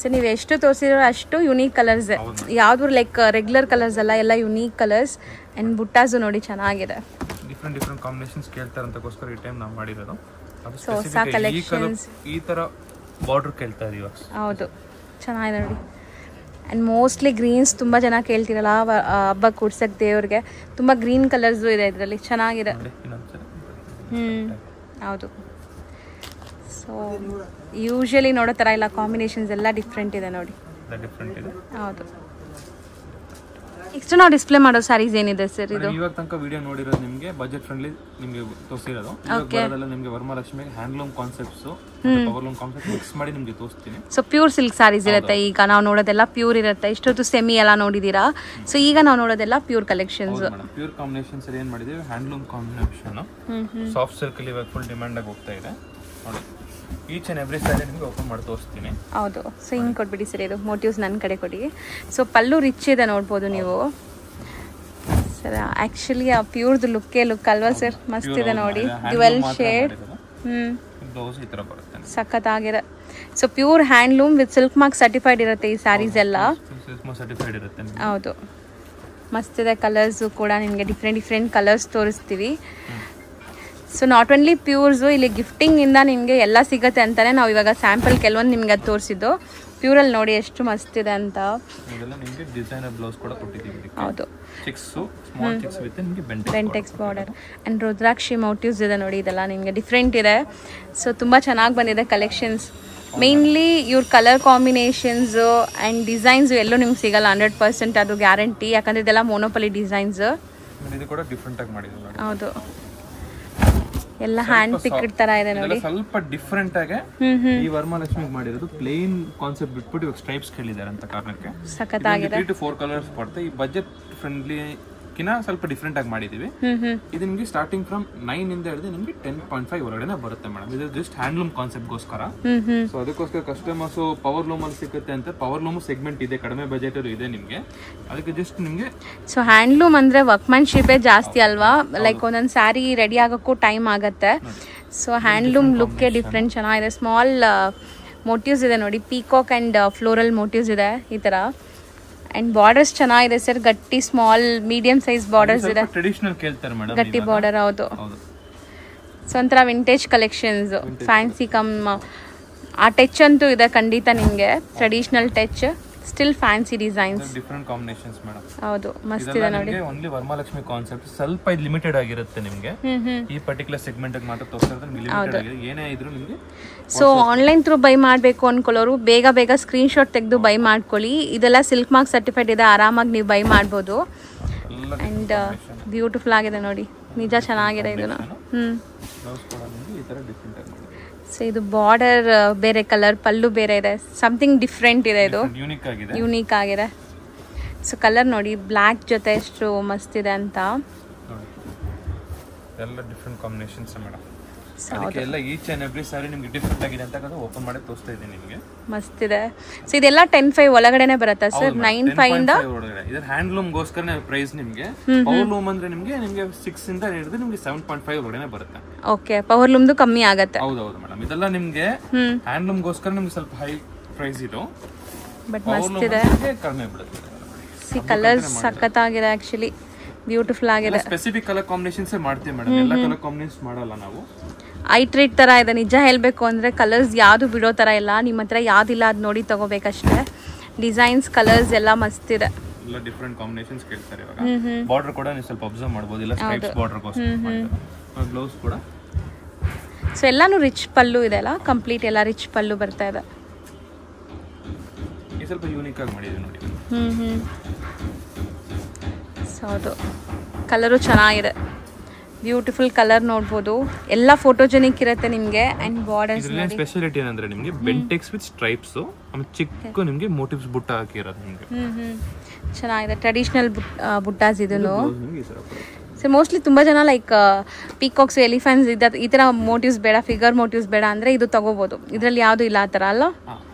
ಸೊ ನೀವು ಎಷ್ಟು ತೋರಿಸಿರೋ ಅಷ್ಟು ಯುನೀಕ್ ಕಲರ್ಸ್, ಯಾವ್ದು ಲೈಕ್ ರೆಗ್ಯುಲರ್ ಕಲರ್ಸ್ ಅಲ್ಲ, ಎಲ್ಲ ಯುನೀಕ್ ಕಲರ್ಸ್. ಅಂಡ್ ಬುಟ್ಟಾಸು ನೋಡಿ ಚೆನ್ನಾಗಿದೆ. ಡಿಫರೆಂಟ್ ಕಾಂಬಿನೇಷನ್ಸ್ ಕೇಳ್ತಾರೆ ಅಂತಕ್ಕೋಸ್ಕರ ಈ ಟೈಮ್ ನಾವು ಮಾಡಿರೋದು. ಸೊ ಹೊಸ ಕಲೆಕ್ಷನ್ಸ್ ಈ ತರ ಬಾರ್ಡರ್ ಕೇಳ್ತಾ ಇದೀವಿ. ಹೌದು, ಚೆನ್ನಾಗಿದೆ ನೋಡಿ. ಆ್ಯಂಡ್ ಮೋಸ್ಟ್ಲಿ ಗ್ರೀನ್ಸ್ ತುಂಬ ಜನ ಕೇಳ್ತಿರಲ್ಲ ಹಬ್ಬ ಕೂಡ್ಸಕ್ಕೆ ದೇವ್ರಿಗೆ. ತುಂಬ ಗ್ರೀನ್ ಕಲರ್ಸು ಇದೆ ಇದರಲ್ಲಿ, ಚೆನ್ನಾಗಿದೆ. ಹೌದು. ಸೊ ಯೂಶಲಿ ನೋಡೋ ಥರ ಇಲ್ಲ, ಕಾಂಬಿನೇಷನ್ಸ್ ಎಲ್ಲ ಡಿಫ್ರೆಂಟ್ ಇದೆ ನೋಡಿ. ಹೌದು. ನೆಕ್ಸ್ಟ್ ನಾವು ಡಿಸ್ಪ್ಲೇ ಮಾಡೋ ಸ್ಯಾರೀಸ್ ಏನಿದೆ ಸರ್? ಇದು ಇವಾಗ ತನಕ ವಿಡಿಯೋ ನೋಡಿರೋದು ನಿಮಗೆ ಬಜೆಟ್ ಫ್ರೆಂಡ್ಲಿ ನಿಮಗೆ ತೋರಿಸಿರೋದು. ಇವಾಗ ನಿಮಗೆ Varamahalakshmi handloom concepts, powerloom concept mix ಮಾಡಿ ನಿಮಗೆ ತೋರಿಸ್ತೀನಿ. ಸೊ ಪ್ಯೂರ್ ಸಿಲ್ಕ್ ಸ್ಯಾರೀಸ್ ಇರುತ್ತೆ. ಈಗ ನಾವು ನೋಡೋದೆಲ್ಲ ಪ್ಯೂರ್ ಇರುತ್ತೆ. ಇಷ್ಟೊತ್ತು ಸೆಮಿ ಎಲ್ಲ ನೋಡಿದೀರಾ. ಸೊ ಈಗ ನಾವು ನೋಡೋದೆಲ್ಲ ಪ್ಯೂರ್ ಕಲೆಕ್ಷನ್ಸ್. ಪ್ಯೂರ್ ಕಾಂಬಿನೇಷನ್ಸ್ ಏನ್ ಮಾಡಿದೀವಿ, ಹ್ಯಾಂಡ್ಲೂಮ್ ಕಾಂಬಿನೇಷನ್ ಸಾಫ್ಟ್ ಸಿಲ್ಕ್ ಅಲ್ಲಿ ಇವಾಗ ಫುಲ್ ಡಿಮ್ಯಾಂಡ್ ಆಗಿ ಹೋಗ್ತಾ ಇದೆ ನೋಡಿ. ಈಚ್ ಅಂಡ್ ಎವ್ರಿ ಸ್ಯಾರಿ ನಿಮಗೆ ಓಪನ್ ಮಾಡಿ ತೋರಿಸ್ತೀನಿ. ಹೌದು. ಸೊ ಹಿಂಗೆ ಕೊಟ್ಬಿಡಿ ಸರ್, ಇದು ಮೋಟಿವ್ಸ್ ನನ್ನ ಕಡೆ ಕೊಡಿ. ಸೊ ಪಲ್ಲು ರಿಚ್ ಇದೆ ನೋಡ್ಬೋದು ನೀವು ಸರ್. ಆ್ಯಕ್ಚುಲಿ ಆ ಪ್ಯೂರ್ದು ಲುಕ್ಕೇ ಲುಕ್ ಅಲ್ವಾ ಸರ್? ಮಸ್ತ್ ಇದೆ ನೋಡಿ. Dual shade. ಸಖತ್ತಾಗಿದೆ. So pure handloom with silk mark certified ಇರುತ್ತೆ ಈ ಸ್ಯಾರೀಸ್ ಎಲ್ಲ. ಹೌದು, ಮಸ್ತ್ ಇದೆ. ಕಲರ್ಸು ಕೂಡ ನಿಮಗೆ ಡಿಫ್ರೆಂಟ್ ಕಲರ್ಸ್ ತೋರಿಸ್ತೀವಿ. ಸೊ ನಾಟ್ ಓನ್ಲಿ ಪ್ಯೂರ್ಸು, ಇಲ್ಲಿ ಗಿಫ್ಟಿಂಗಿಂದ ನಿಮಗೆ ಎಲ್ಲ ಸಿಗುತ್ತೆ ಅಂತಲೇ ನಾವು ಇವಾಗ ಸ್ಯಾಂಪಲ್ ಕೆಲವೊಂದು ನಿಮ್ಗೆ ಅದು ತೋರಿಸಿದ್ದು. ಪ್ಯೂರಲ್ಲಿ ನೋಡಿ ಎಷ್ಟು ಮಸ್ತ್ ಇದೆ ಅಂತ. ಹೌದು, Bentex border and Rudrakshi motives ಇದೆ ನೋಡಿ. ಇದೆಲ್ಲ ನಿಮಗೆ ಡಿಫ್ರೆಂಟ್ ಇದೆ. ಸೊ ತುಂಬ ಚೆನ್ನಾಗಿ ಬಂದಿದೆ ಕಲೆಕ್ಷನ್ಸ್. ಮೇನ್ಲಿ ಇವ್ರ ಕಲರ್ ಕಾಂಬಿನೇಷನ್ಸು ಆ್ಯಂಡ್ ಡಿಸೈನ್ಸು ಎಲ್ಲೂ ನಿಮ್ಗೆ ಸಿಗಲ್ಲ 100%, ಅದು ಗ್ಯಾರಂಟಿ. ಯಾಕಂದರೆ ಇದೆಲ್ಲ ಮೋನೋಪಲಿ ಡಿಸೈನ್ಸ್. ಹೌದು, ಎಲ್ಲ ಹ್ಯಾಂಡ್ ಪಿಕ್ಡ್ ತರ ಇದೆ ನೋಡಿ. ಸ್ವಲ್ಪ ಡಿಫರೆಂಟ್ ಆಗಿ ಈ ವರಮಹಾಲಕ್ಷ್ಮಿ ಮಾಡಿರೋದು ಪ್ಲೇನ್ ಕಾನ್ಸೆಪ್ಟ್ ಬಿಟ್ಬಿಟ್ಟು ಇವಾಗ ಸ್ಟ್ರೈಪ್ಸ್ ಕೇಳಿದ್ದಾರೆ ಅಂತ ಕಾರಣಕ್ಕೆ ಸಖತ್ತಾಗಿದೆ. 3 to 4 ಕಲರ್ಸ್ ಬರುತ್ತೆ. ಈ ಬಜೆಟ್ ಫ್ರೆಂಡ್ಲಿ ಕಿನ ಸ್ವಲ್ಪ ಡಿಫರೆಂಟ್ ಆಗಿ ಮಾಡಿದೀವಿ. ಇದು ನಿಮಗೆ ಸ್ಟಾರ್ಟಿಂಗ್ ಫ್ರಮ್ 9 ಇಂದ ಹಿಡಿದು ನಿಮಗೆ 10.5 ಒಳಗಡೆ ಬರುತ್ತೆ ಮೇಡಮ್. ಇದು ಜಸ್ಟ್ ಹ್ಯಾಂಡ್ಲೂಮ್ ಕಾನ್ಸೆಪ್ಟ್ ಗೋಸ್ಕರ. ಸೊ ಅದಕ್ಕೋಸ್ಕರ ಕಸ್ಟಮರ್ಸ್ ಪವರ್ ಲೂಮ್ ಅಲ್ಲಿ ಸಿಗುತ್ತೆ ಅಂತ ಪವರ್ ಲೂಮ್ ಸೆಗ್ಮೆಂಟ್ ಇದೆ, ಕಡಿಮೆ ಬಜೆಟ್ ಇದೆ ನಿಮಗೆ. ಅದಕ್ಕೆ ಜಸ್ಟ್ ನಿಮಗೆ ಸೊ ಹ್ಯಾಂಡ್ಲೂಮ್ ಅಂದ್ರೆ ವರ್ಕ್ಮನ್ಶಿಪ್ ಜಾಸ್ತಿ ಅಲ್ವಾ. ಲೈಕ್ ಒಂದೊಂದು ಸ್ಯಾರಿ ರೆಡಿ ಆಗೋಕ್ಕೂ ಟೈಮ್ ಆಗತ್ತೆ. ಸೊ ಹ್ಯಾಂಡ್ಲೂಮ್ ಲುಕ್ಕೇ ಡಿಫ್ರೆಂಟ್ ಚೆನ್ನಾಗಿದೆ. ಸ್ಮಾಲ್ ಮೋಟಿವ್ಸ್ ಇದೆ ನೋಡಿ, ಪೀಕಾಕ್ ಆ್ಯಂಡ್ ಫ್ಲೋರಲ್ ಮೋಟಿವ್ಸ್ ಇದೆ ಈ ಥರ. ಆ್ಯಂಡ್ ಬಾರ್ಡರ್ಸ್ ಚೆನ್ನಾಗಿದೆ ಸರ್, ಗಟ್ಟಿ ಸ್ಮಾಲ್ ಮೀಡಿಯಂ ಸೈಜ್ ಬಾರ್ಡರ್ಸ್ ಇದೆ. ಟ್ರೆಡಿಷನಲ್ ಕೇಳ್ತಾರೆ ಮೇಡಮ್, ಗಟ್ಟಿ ಬಾರ್ಡರ್. ಹೌದು. ಸೊ ಒಂಥರ ವಿಂಟೇಜ್ ಕಲೆಕ್ಷನ್ಸ್, ಫ್ಯಾನ್ಸಿ ಕಮ್ ಆ ಟಚ್ ಅಂತೂ ಇದೆ ಖಂಡಿತ ನಿಮಗೆ. Traditional touch, still fancy designs, different combinations madam. ಹೌದು, ಮಸ್ತ್ ಇದೆ ನೋಡಿ. ಓನ್ಲಿ ವರಮಹಾಲಕ್ಷ್ಮಿ ಕಾನ್ಸೆಪ್ಟ್ ಸ್ವಲ್ಪ ಇದು ಲಿಮಿಟೆಡ್ ಆಗಿರುತ್ತೆ ನಿಮಗೆ. ಈ ಪರ್ಟಿಕ್ಯುಲರ್ ಸೆಗ್ಮೆಂಟ್ ಮಾತ್ರ ತೋರಿಸಿದ್ರೆ ಲಿಮಿಟೆಡ್ ಆಗಿದೆ, ಏನೇ ಇದ್ರು ನಿಮಗೆ. ಸೊ ಆನ್ಲೈನ್ ಥ್ರೂ ಬೈ ಮಾಡಬೇಕು ಅನ್ಕೊಳ್ಳೋರು ಬೇಗ ಸ್ಕ್ರೀನ್ ಶಾಟ್ ತೆಗೆದು ಬೈ ಮಾಡ್ಕೊಳ್ಳಿ. ಇದೆಲ್ಲ ಸಿಲ್ಕ್ ಮಾರ್ಕ್ ಸರ್ಟಿಫೈಡ್ ಇದೆ, ಆರಾಮಾಗಿ ನೀವು ಬೈ ಮಾಡ್ಬೋದು. ಆ್ಯಂಡ್ ಬ್ಯೂಟಿಫುಲ್ ಆಗಿದೆ ನೋಡಿ, ನಿಜ ಚೆನ್ನಾಗಿದೆ ಇದನ್ನು. ಸೊ ಇದು ಬಾರ್ಡರ್ ಬೇರೆ ಕಲರ್, ಪಲ್ಲು ಬೇರೆ ಇದೆ, ಸಮಥಿಂಗ್ ಡಿಫ್ರೆಂಟ್ ಇದೆ, ಇದು ಯೂನಿಕ್ ಆಗಿದೆ. ಸೊ ಕಲರ್ ನೋಡಿ, ಬ್ಲ್ಯಾಕ್ ಜೊತೆ ಎಷ್ಟು ಮಸ್ತ್ ಇದೆ ಅಂತ. ಎಲ್ಲ ಡಿಫರೆಂಟ್ ಕಾಂಬಿನೇಷನ್ಸ್ ಮೇಡಮ್. ಅದಕ್ಕೆಲ್ಲ ಈಚ್ ಅಂಡ್ ಎವ್ರಿ ಸಾರಿ ನಿಮಗೆ ಡಿಫರೆಂಟ್ ಆಗಿದೆ ಅಂತ ಓಪನ್ ಮಾಡಿ ತೋರಿಸ್ತಾ ಇದ್ದೀನಿ ನಿಮಗೆ. ಮಸ್ತ್ ಇದೆ. ಸೊ ಇದೆಲ್ಲ 10,500 ಒಳಗಡೆನೆ ಬರುತ್ತಾ ಸರ್? 9,500 ಇಂದ ಇದು ಹ್ಯಾಂಡ್ಲೂಮ್ ಗೋಸ್ಕರನೇ ಪ್ರೈಸ್ ನಿಮಗೆ. ಪವರ್ ಲೂಮ್ ಅಂದ್ರೆ ನಿಮಗೆ 6 ಇಂದ ಹಿಡಿದು ನಿಮಗೆ 7.5 ಒಳಗಡೆ ಬರುತ್ತೆ. ಓಕೆ, ಪವರ್ ಲೂಮ್ದು ಕಮ್ಮಿ ಆಗುತ್ತೆ. ಹೌದು ಮೇಡಮ್, ಇದೆಲ್ಲ ನಿಮಗೆ ಹ್ಯಾಂಡ್ಲೂಮ್ ಗೋಸ್ಕರ ನಿಮಗೆ ಸ್ವಲ್ಪ ಹೈ ಪ್ರೈಸ್ ಇದು, ಬಟ್ ಮಸ್ತ್ ಇದೆ. ಕಡಿಮೆ ಬೀಳುತ್ತೆ. ಸಿ ಕಲರ್ಸ್ ಸಖತ್ತಾಗಿದೆ, ಆಕ್ಚುಲಿ ಬ್ಯೂಟಿಫುಲ್ ಆಗಿದೆ. ಸ್ಪೆಸಿಫಿಕ್ ಕಲರ್ ಕಾಂಬಿನೇಷನ್ಸ್ ಮಾಡ್ತೀವಿ ಮೇಡಮ್, ಎಲ್ಲ ಕಲರ್ ಕಾಂಬಿನೇಷನ್ಸ್ ಮಾಡಲ್ಲ ನಾವು. ಐ ಟ್ರೀಟ್ ತರ ಇದೆ ನಿಜ ಹೇಳಬೇಕು ಅಂದ್ರೆ. ಕಲರ್ಸ್ ಯಾವುದು ಬಿಡೋ ತರ ಇಲ್ಲ, ನಿಮ್ಮ ಹತ್ರ ಯಾವ್ದಿಲ್ಲ ಅದು ನೋಡಿ ತಗೋಬೇಕಷ್ಟೇ. ಡಿಸೈನ್ಸ್, ಕಲರ್ಸ್ ಎಲ್ಲ ಮಸ್ತ್ ಇದೆ. ಎಲ್ಲ ಡಿಫರೆಂಟ್ ಕಾಂಬಿನೇಷನ್ಸ್ ಕೇಳ್ತಾರೆ ಇವಾಗ. ಬಾರ್ಡರ್ ಕೂಡ ನೀವು ಸ್ವಲ್ಪ ಅಬ್ಸರ್ವ್ ಮಾಡಬಹುದು, ಇಲ್ಲ ಸ್ಟ್ರೈಪ್ಸ್ ಬಾರ್ಡರ್ ಗೋಸ್ಕರ. ಬ್ಲೌಸ್ ಕೂಡ ಸೊ ಎಲ್ಲಾನು ರಿಚ್ ಪಲ್ಲು ಇದೆ ಅಲ್ಲ, ಕಂಪ್ಲೀಟ್ ಎಲ್ಲ ರಿಚ್ ಪಲ್ಲು ಬರ್ತಾ ಇದೆ. ಈ ಸ್ವಲ್ಪ ಯೂನಿಕ್ ಆಗಿ ಮಾಡಿದೆ ನೋಡಿ. ಸೊ ಹೌದು, ಕಲರು ಚೆನ್ನಾಗಿದೆ, ಬ್ಯೂಟಿಫುಲ್ ಕಲರ್ ನೋಡ್ಬೋದು. ಎಲ್ಲ ಫೋಟೋಜೆನಿಕ್ ಇರುತ್ತೆ ನಿಮಗೆ. ಅಂಡ್ ಬಾರ್ಡರ್ಸ್ ನೋಡಿ, ಸ್ಪೆಷಾಲಿಟಿ ಏನಂದ್ರೆ ನಿಮಗೆ ಬೆಂಟೆಕ್ಸ್ ವಿತ್ ಸ್ಟ್ರೈಪ್ಸ್, ಆಮೇಲೆ ಚಿಕ್ಕ ನಿಮಗೆ ಮೋಟಿವ್ಸ್ ಬುಟ್ಟ ಹಾಕಿರೋದು ನಿಮಗೆ. ಚೆನ್ನಾಗಿದೆ, ಟ್ರೆಡಿಷನಲ್ ಬುಟ್ಟಾಸ್ ಇದನ್ನು. ಸೊ ಮೋಸ್ಟ್ಲಿ ತುಂಬ ಜನ ಲೈಕ್ ಪೀಕಾಕ್ಸ್, ಎಲಿಫೆಂಟ್ಸ್ ಈ ಥರ ಮೋಟಿವ್ಸ್ ಬೇಡ, ಫಿಗರ್ ಮೋಟಿವ್ಸ್ ಬೇಡ ಅಂದರೆ ಇದು ತಗೋಬೋದು. ಇದರಲ್ಲಿ ಯಾವುದು ಇಲ್ಲ ಆ ಥರ ಅಲ್ಲ.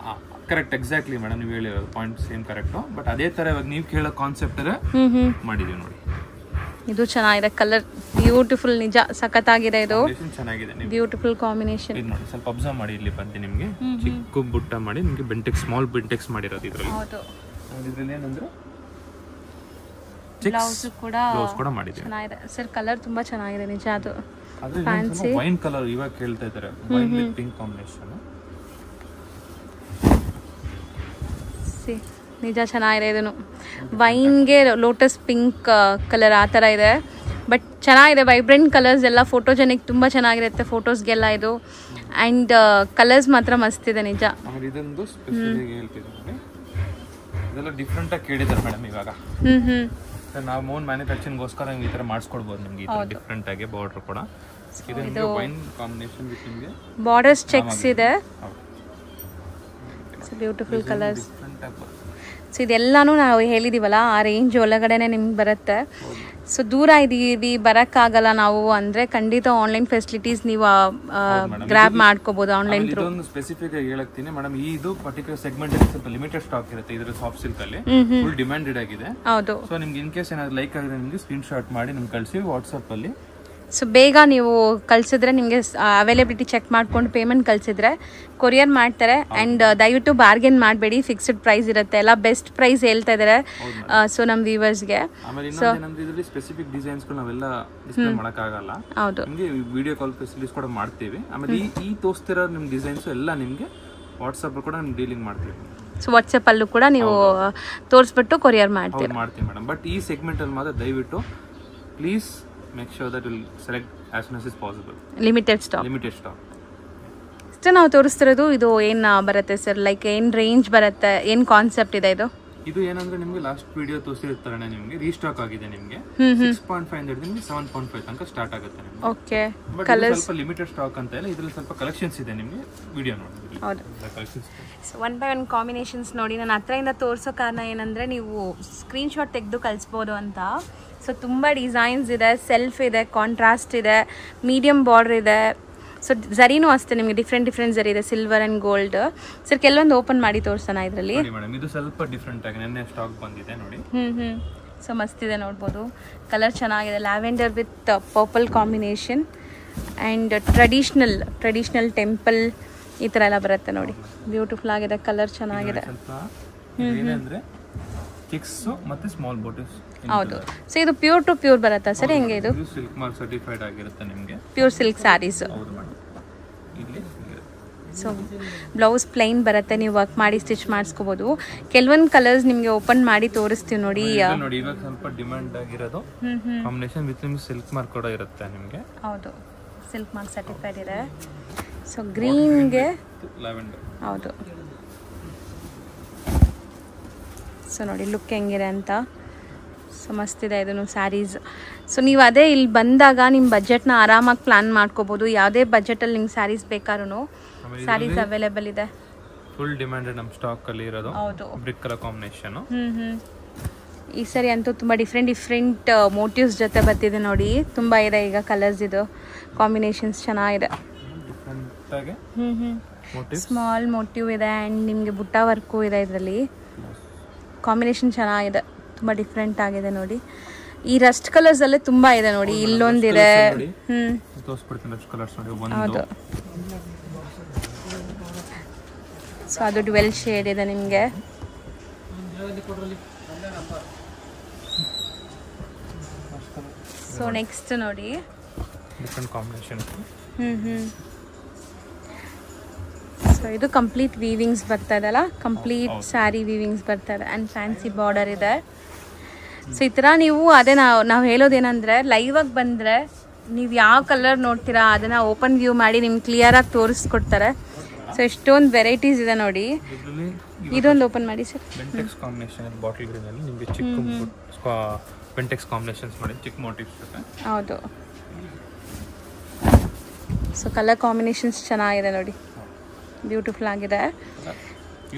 ಕರೆಕ್ಟ್, ಎಕ್ಸಾಕ್ಟ್ಲಿ ಮೇಡಮ್, ನೀವು ಹೇಳಿರೋದು ಪಾಯಿಂಟ್ ಸೇಮ್ ಕರೆಕ್ಟ್. ಬಟ್ ಅದೇ ತರ ಇವಾಗ ನೀವು ಕೇಳೋ ಕಾನ್ಸೆಪ್ಟ್ ಮಾಡಿದೀವಿ ನೋಡಿ. ಇದು ಚೆನ್ನಾಗಿದೆ, ಕಲರ್ ಬ್ಯೂಟಿಫುಲ್, ನಿಜ ಸಖತ್ತಾಗಿದೆ. ಇದು ಚೆನ್ನಾಗಿದೆ, ಬ್ಯೂಟಿಫುಲ್ ಕಾಂಬಿನೇಷನ್. ಇದು ನೋಡಿ, ಸ್ವಲ್ಪ ಅಬ್ಸರ್ವ್ ಮಾಡಿ, ಇಲ್ಲಿ ಬಂದು ನಿಮಗೆ ಚಿಕ್ಕ ಬುಟ್ಟ ಮಾಡಿ ನಿಮಗೆ ಬೆಂಟೆಕ್ಸ್, ಸ್ಮಾಲ್ ಬೆಂಟೆಕ್ಸ್ ಮಾಡಿರೋದು ಇದರಲ್ಲಿ. ಹೌದು, ಇದರಲ್ಲಿ ಏನಂದ್ರೆ ಬ್ಲೌಸ್ ಕೂಡ ಮಾಡಿದ್ದೀವಿ. ಚೆನ್ನಾಗಿದೆ ಸರ್, ಕಲರ್ ತುಂಬಾ ಚೆನ್ನಾಗಿದೆ ನಿಜ. ಅದು ಫ್ಯಾನ್ಸಿ ವೈನ್ ಕಲರ್ ಇವಾಗ ಕೇಳ್ತಾ ಇದ್ದಾರೆ, ವೈನ್ ವಿತ್ ಪಿಂಕ್ ಕಾಂಬಿನೇಷನ್. ನಿಜ ಚೆನ್ನಾಗಿದೆ. ಇದನ್ನು ವೈನ್ಗೆ ಲೋಟಸ್ ಪಿಂಕ್ ಕಲರ್ ಆ ಥರ ಇದೆ, ಬಟ್ ಚೆನ್ನಾಗಿದೆ. ವೈಬ್ರೆಂಟ್ ಕಲರ್ಸ್ ಎಲ್ಲ ಫೋಟೋಜೆನಿಕ್, ತುಂಬ ಚೆನ್ನಾಗಿರುತ್ತೆ ಫೋಟೋಸ್ಗೆಲ್ಲ ಇದು. ಆ್ಯಂಡ್ ಕಲರ್ಸ್ ಮಾತ್ರ ಮಸ್ತ್ ಇದೆ ನಿಜ. ಇದೊಂದು ಸ್ಪೆಷಲ್ ಹೇಳ್ತಿದ್ದೀನಿ, ಇದೆಲ್ಲ ಡಿಫ್ರೆಂಟ್ ಆಗಿ ಕೇಳಿದ್ದಾರೆ ಮೇಡಮ್ ಇವಾಗ. ನಾವು ಮೋನ್ ಮ್ಯಾನುಫ್ಯಾಕ್ಚರಿಂಗ್ಗೋಸ್ಕರ ಈ ಥರ ಮಾಡಿಸ್ಕೊಡ್ಬೋದು ನಿಮಗೆ, ಡಿಫ್ರೆಂಟ್ ಆಗಿ. ಬಾರ್ಡರ್ ಕೂಡ ಇದು ವೈನ್ ಕಾಂಬಿನೇಷನ್ ವಿತ್ ನಿಮಗೆ ಬಾರ್ಡರ್ಸ್ ಚೆಕ್ಸ್ ಇದೆ. Beautiful colours. ಸೊ ಇದೆಲ್ಲಾನು ನಾವು ಹೇಳಿದೀವಲ್ಲ, ಆ ರೇಂಜ್ ಒಳಗಡೆನೆ ನಿಮ್ಗೆ ಬರುತ್ತೆ. ಸೊ ದೂರ ಇದೀವಿ, ಬರೋಕ್ಕಾಗಲ್ಲ ನಾವು ಅಂದರೆ ಖಂಡಿತ ಆನ್ಲೈನ್ ಫೆಸಿಲಿಟೀಸ್ ನೀವು ಗ್ರ್ಯಾಬ್ ಮಾಡ್ಕೋಬಹುದು ಆನ್ಲೈನ್ ಥ್ರೂ. ಸ್ಪೆಸಿಫಿಕ್ ಆಗಿ ಹೇಳ್ತೀನಿ ಮೇಡಮ್, ಇದು ಪರ್ಟಿಕ್ಯುಲರ್ ಸೆಗ್ಮೆಂಟ್ ಸ್ವಲ್ಪ ಲಿಮಿಟೆಡ್ ಸ್ಟಾಕ್ ಇರುತ್ತೆ. ಇದರ ಸಾಫ್ಟ್ ಸಿಲ್ಕ್ ಅಲ್ಲಿ ಫುಲ್ ಡಿಮ್ಯಾಂಡೆಡ್ ಆಗಿದೆ. ಹೌದು. ಸೊ ನಿಮ್ಗೆ ಇನ್ ಕೇಸ್ ಏನಾದ್ರು ಲೈಕ್ ಆಗಿದ್ರೆ ನಿಮಗೆ ಸ್ಕ್ರೀನ್ ಶಾಟ್ ಮಾಡಿ ನಿಮ್ಗೆ ಕಳಿಸಿ ವಾಟ್ಸಪ್ ಅಲ್ಲಿ. ಸೊ ಬೇಗ ನೀವು ಕಳಿಸಿದ್ರೆ ನಿಮಗೆ ಅವೈಲೇಬಿಲಿಟಿ ಚೆಕ್ ಮಾಡ್ಕೊಂಡು ಪೇಮೆಂಟ್ ಕಳಿಸಿದ್ರೆ ಕೊರಿಯರ್ ಮಾಡ್ತಾರೆ. ಆ್ಯಂಡ್ ದಯವಿಟ್ಟು ಬಾರ್ಗೇನ್ ಮಾಡಬೇಡಿ, ಫಿಕ್ಸ್ಡ್ ಪ್ರೈಸ್ ಇರುತ್ತೆ, ಎಲ್ಲ ಬೆಸ್ಟ್ ಪ್ರೈಸ್ ಹೇಳ್ತಾ ಇದ್ದಾರೆ. ಸೊ ನಮ್ಮ ವ್ಯೂವರ್ಸ್ಗೆ ಸ್ಪೆಸಿಫಿಕ್ ಡಿಸೈನ್ಸ್ ನಾವೆಲ್ಲ ಡಿಸ್ಪ್ಲೇ ಮಾಡೋಕ್ಕಾಗಲ್ಲ. ಹೌದು, ನಿಮಗೆ ವಿಡಿಯೋ ಕಾಲ್ ಫೆಸಿಲಿಟೀಸ್ ಕೂಡ ಮಾಡ್ತೀವಿ. ಆಮೇಲೆ ಈ ತೋರಿಸ್ತಿರೋ ನಿಮ್ಮ ಡಿಸೈನ್ಸ್ ಎಲ್ಲ ನಿಮಗೆ ವಾಟ್ಸಪ್ ಕೂಡ ಡೀಲಿಂಗ್ ಮಾಡ್ತೀವಿ. ಸೊ ವಾಟ್ಸಪ್ ಅಲ್ಲೂ ಕೂಡ ನೀವು ತೋರಿಸ್ಬಿಟ್ಟು ಕೊರಿಯರ್ ಮಾಡ್ತೀವಿ ಮೇಡಮ್. ಬಟ್ ಈ ಸೆಗ್ಮೆಂಟ್ ಅಲ್ಲಿ ಮಾತ್ರ ದಯವಿಟ್ಟು please make sure that you'll select as soon as is possible. Limited stock. ಇಷ್ಟ ನಾವು ತೋರಿಸ್ತಿರೋದು. ಇದು ಏನು ಬರುತ್ತೆ ಸರ್, ಲೈಕ್ ಏನು ರೇಂಜ್ ಬರುತ್ತೆ, ಏನು ಕಾನ್ಸೆಪ್ಟ್ ಇದೆ ಇದು? ಇದು ಏನಂದ್ರೆ ನಿಮಗೆ ಲಾಸ್ಟ್ ವಿಡಿಯೋ ತೋರಿಸಿರ್ತಾರೆ, ನಿಮಗೆ ರೀಸ್ಟಾಕ್ ಆಗಿದೆ. ನಿಮಗೆ 6.5 ಇಂದ ಹಿಡಿದು 7.5 ತನಕ ಸ್ಟಾರ್ಟ್ ಆಗುತ್ತೆ ನಿಮಗೆ. ಓಕೆ, ಕಲರ್ಸ್ ಸ್ವಲ್ಪ ಲಿಮಿಟೆಡ್ ಸ್ಟಾಕ್ ಅಂತ ಇಲ್ಲ, ಇದರಲ್ಲಿ ಸ್ವಲ್ಪ ಕಲೆಕ್ಷನ್ಸ್ ಇದೆ. ನಿಮಗೆ ವಿಡಿಯೋ ನೋಡಿ. ಹೌದು, ಸೊ 1 by 1 ಕಾಂಬಿನೇಷನ್ಸ್ ನೋಡಿ. ನಾನು ಹತ್ರದಿಂದ ತೋರಿಸೋ ಕಾರಣ ಏನಂದರೆ ನೀವು ಸ್ಕ್ರೀನ್ ಶಾಟ್ ತೆಗೆದು ಕಳಿಸ್ಬೋದು ಅಂತ. ಸೊ ತುಂಬ ಡಿಸೈನ್ಸ್ ಇದೆ, ಸೆಲ್ಫ್ ಇದೆ, ಕಾಂಟ್ರಾಸ್ಟ್ ಇದೆ, ಮೀಡಿಯಮ್ ಬಾರ್ಡರ್ ಇದೆ. ಸೊ ಝರಿನೂ ಅಷ್ಟೇ ನಿಮಗೆ ಡಿಫ್ರೆಂಟ್ ಝರಿ ಇದೆ, ಸಿಲ್ವರ್ ಆ್ಯಂಡ್ ಗೋಲ್ಡ್. ಸರ್ ಕೆಲವೊಂದು ಓಪನ್ ಮಾಡಿ ತೋರಿಸೋಣ ಇದರಲ್ಲಿ. ಇದು ಸ್ವಲ್ಪ ಡಿಫ್ರೆಂಟ್ ಆಗಿ ನೆನ್ನೆ ಸ್ಟಾಕ್ ಬಂದಿದೆ ನೋಡಿ. ಸೊ ಮಸ್ತ್ ಇದೆ ನೋಡ್ಬೋದು, ಕಲರ್ ಚೆನ್ನಾಗಿದೆ. Lavender with purple combination. And traditional temple ಈ ಥರ ಎಲ್ಲ ಬರುತ್ತೆ ನೋಡಿ. ಬ್ಯೂಟಿಫುಲ್ ಆಗಿದೆ, ಕಲರ್ ಚೆನ್ನಾಗಿದೆ. ಏನಂದ್ರೆ ಚಿಕ್ಸ್ ಮತ್ತೆ ಸ್ಮಾಲ್ ಬೋಟಿಸ್. ಹೌದು. ಸೊ ಇದು ಪ್ಯೂರ್ ಟು ಪ್ಯೂರ್ ಬರುತ್ತಾ ಸರ್? ಹೆಂಗೆ ಇದು? ಸಿಲ್ಕ್ ಮಾರ್ಕ್ ಸರ್ಟಿಫೈಡ್ ಆಗಿರುತ್ತೆ ನಿಮಗೆ. Pure silk saris. ಹೌದು ಮೇಡಮ್. ಇಲ್ಲಿ ಸೊ ಬ್ಲೌಸ್ ಪ್ಲೈನ್ ಬರುತ್ತೆ, ನೀವು ವರ್ಕ್ ಮಾಡಿ ಸ್ಟಿಚ್ ಮಾಡಿಸ್ಕೋಬಹುದು. ಕೆಲವೊಂದು ಕಲರ್ಸ್ ನಿಮಗೆ ಓಪನ್ ಮಾಡಿ ತೋರಿಸ್ತೀವಿ ನೋಡಿ. ನೋಡಿ ಇವಾಗ ಸ್ವಲ್ಪ ಡಿಮ್ಯಾಂಡ್ ಆಗಿರೋದು ಕಾಂಬಿನೇಷನ್ ವಿತ್ ನಿಮ್ಗೆ ಸಿಲ್ಕ್ ಮಾರ್ಕ್ ಕೂಡ ಇರುತ್ತೆ ನಿಮಗೆ. ಹೌದು, ಸಿಲ್ಕ್ ಮಾರ್ಕ್ ಸರ್ಟಿಫೈಡ್ ಇದೆ. ಸೊ ಗ್ರೀನ್ಗೆ ಲ್ಯಾವೆಂಡರ್. ಹೌದು. ಸೊ ನೋಡಿ ಲುಕ್ ಹೆಂಗಿದೆ ಅಂತ. ಸೊ ಮಸ್ತಿದೆ ಇದನ್ನು ಸ್ಯಾರೀಸ್. ಸೊ ನೀವು ಅದೇ ಇಲ್ಲಿ ಬಂದಾಗ ನಿಮ್ಮ ಬಜೆಟ್ನ ಆರಾಮಾಗಿ ಪ್ಲಾನ್ ಮಾಡ್ಕೋಬೋದು. ಯಾವುದೇ ಬಜೆಟಲ್ಲಿ ನಿಮ್ಗೆ ಸ್ಯಾರೀಸ್ ಬೇಕಾದ್ರೂ ಸ್ಯಾರೀಸ್ ಅವೈಲೇಬಲ್ ಇದೆ. ಫುಲ್ ಡಿಮ್ಯಾಂಡೆಡ್ ನಮ್ಮ ಸ್ಟಾಕ್ ಅಲ್ಲಿ ಇರೋದು. ಹೌದು. Brick colour combination. ಈ ಸರಿ ಅಂತೂ ತುಂಬ ಡಿಫ್ರೆಂಟ್ ಮೋಟಿವ್ಸ್ ಜೊತೆ ಬರ್ತಿದೆ ನೋಡಿ. ತುಂಬ ಇದೆ ಈಗ ಕಲರ್ಸ್, ಇದು ಕಾಂಬಿನೇಷನ್ಸ್ ಚೆನ್ನಾಗಿದೆ. ಸ್ಮಾಲ್ ಮೋಟಿವ್ ಇದೆ ಆ್ಯಂಡ್ ನಿಮಗೆ ಬುಟ್ಟ ವರ್ಕು ಇದೆ. ಇದರಲ್ಲಿ ಕಾಂಬಿನೇಷನ್ ಚೆನ್ನಾಗಿದೆ, ತುಂಬ ಡಿಫ್ರೆಂಟ್ ಆಗಿದೆ ನೋಡಿ. ಈ ರಸ್ಟ್ ಕಲರ್ಸ್ ಅಲ್ಲೇ ತುಂಬಾ ಇದೆ ನೋಡಿ. ಇಲ್ಲೊಂದಿದೆ. ಹೌದು. ಸೊ ಅದು ಡ್ವೆಲ್ ಶೇಡ್ ಇದೆ ನಿಮಗೆ. ಸೊ ನೆಕ್ಸ್ಟ್ ನೋಡಿ ಡಿಫರೆಂಟ್ ಕಾಂಬಿನೇಷನ್. ಸೊ ಇದು ಕಂಪ್ಲೀಟ್ ವೀವಿಂಗ್ಸ್ ಬರ್ತಾ ಇದೆಲ್ಲ, ಕಂಪ್ಲೀಟ್ ಸ್ಯಾರಿ ವೀವಿಂಗ್ಸ್ ಬರ್ತಾ ಇದೆ ಆ್ಯಂಡ್ ಫ್ಯಾನ್ಸಿ ಬಾರ್ಡರ್ ಇದೆ. ಸೊ ಈ ಥರ ನೀವು ಅದೇ ನಾವು ಹೇಳೋದೇನೆಂದರೆ ಲೈವ್ ಆಗಿ ಬಂದರೆ ನೀವು ಯಾವ ಕಲರ್ ನೋಡ್ತೀರಾ ಅದನ್ನು ಓಪನ್ ವ್ಯೂ ಮಾಡಿ ನಿಮ್ಗೆ ಕ್ಲಿಯರಾಗಿ ತೋರಿಸ್ಕೊಡ್ತಾರೆ. ಸೊ ಎಷ್ಟೊಂದು ವೆರೈಟೀಸ್ ಇದೆ ನೋಡಿ. ಇದೊಂದು ಓಪನ್ ಮಾಡಿ sir. Bentex combination bottle green ಅಲ್ಲಿ ನಿಮಗೆ ಚಿಕ್ಕ ಬೆಂಟೆಕ್ಸ್ ಕಾಂಬಿನೇಷನ್ಸ್ ಮಾಡಿ ಚಿಕ್ಕ ಮೋಟಿವ್ಸ್ ಜೊತೆ. ಹೌದು. ಸೊ ಕಲರ್ ಕಾಂಬಿನೇಷನ್ಸ್ ಚೆನ್ನಾಗಿದೆ ನೋಡಿ, ಬ್ಯೂಟಿಫುಲ್ ಆಗಿದೆ.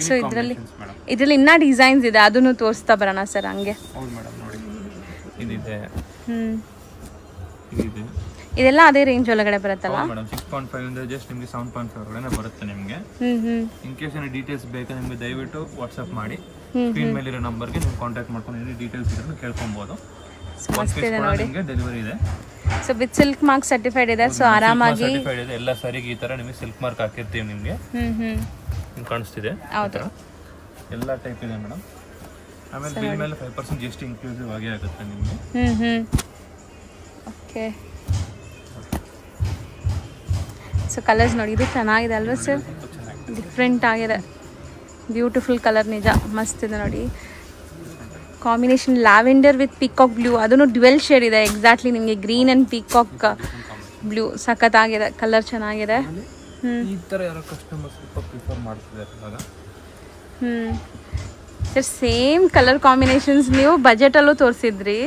ಸೊ ಇದರಲ್ಲಿ ಇನ್ನೂ ಡಿಸೈನ್ಸ್ ಇದೆ, ಅದನ್ನು ತೋರಿಸ್ತಾ ಬರೋಣ ಸರ್ ಹಂಗೆ. ಹೌದು ಮೇಡಮ್ ನೋಡಿ ಇದಿದೆ. ಇದೆಲ್ಲ ಅದೇ ರೇಂಜ್ ಒಳಗಡೆ ಬರುತ್ತಲ್ಲ ಮೇಡಮ್. 6.5 ಇಂದ ಜಸ್ಟ್ ನಿಮಗೆ 7.5 ಒಳಗಡೆ ಬರುತ್ತೆ ನಿಮಗೆ. ಇನ್ ಕೇಸ್ ಏನಾದ್ರು ಡೀಟೇಲ್ಸ್ ಬೇಕಾ ನಿಮಗೆ ದಯವಿಟ್ಟು ವಾಟ್ಸ್ಆಪ್ ಮಾಡಿ ಸ್ಕ್ರೀನ್ ಮೇಲೆ ಇರೋ ನಂಬರ್ಗೆ ನೀವು ಕಾಂಟ್ಯಾಕ್ಟ್ ಮಾಡ್ಕೊಂಡು ಏನೇ ಡೀಟೇಲ್ಸ್ ಇದ್ರೂ ಕೇಳ್ಕೊಬಹುದು. ನಿಮಗೆ ಡೆಲಿವರಿ ಇದೆ. So with silk mark certified ಇದೆ. ಸೊ ಆರಾಮಾಗಿ ಸರ್ಟಿಫೈಡ್ ಇದೆ. ಎಲ್ಲ ಸಾರಿಗೆ ಈ ತರ ನಿಮಗೆ ಸಿಲ್ಕ್ ಮಾರ್ಕ್ ಹಾಕಿರ್ತೀವಿ ನಿಮಗೆ. ಕಾಣಿಸ್ತಿದೆ. ಹೌದು. ಎಲ್ಲ ಟೈಪ್ ಇದೆ ಮೇಡಮ್. ಆಮೇಲೆ ಬಿಲ್ ಮೇಲೆ 5% GST ಇನ್ಕ್ಲೂಸಿವ್ ಆಗಿ ಆಗುತ್ತೆ ನಿಮಗೆ. ಓಕೆ. ಸೊ ಕಲರ್ಸ್ ನೋಡಿ, ಇದು ಚೆನ್ನಾಗಿದೆ ಅಲ್ವಾ ಸರ್? ಡಿಫ್ರೆಂಟ್ ಆಗಿದೆ, ಬ್ಯೂಟಿಫುಲ್ ಕಲರ್, ನಿಜ ಮಸ್ತ್ ಇದೆ ನೋಡಿ. Combination lavender with peacock blue, ಅದನ್ನು ಡ್ವೆಲ್ ಶೇಡ್ ಇದೆ ಎಕ್ಸಾಕ್ಟ್ಲಿ ನಿಮಗೆ. ಗ್ರೀನ್ ಆ್ಯಂಡ್ ಪೀಕಾಕ್ ಬ್ಲೂ ಸಖತ್ತಾಗಿದೆ, ಕಲರ್ ಚೆನ್ನಾಗಿದೆ. ಈ ತರ ಯಾರೋ ಕಸ್ಟಮರ್ಸ್ ಪ್ರಿಫರ್ ಮಾಡ್ತಿದ್ದಾರೆ ಇವಾಗ. ಸರ್ ಸೇಮ್ ಕಲರ್ ಕಾಂಬಿನೇಷನ್ಸ್ ನೀವು ಬಜೆಟಲ್ಲೂ ತೋರಿಸಿದ್ರಿ.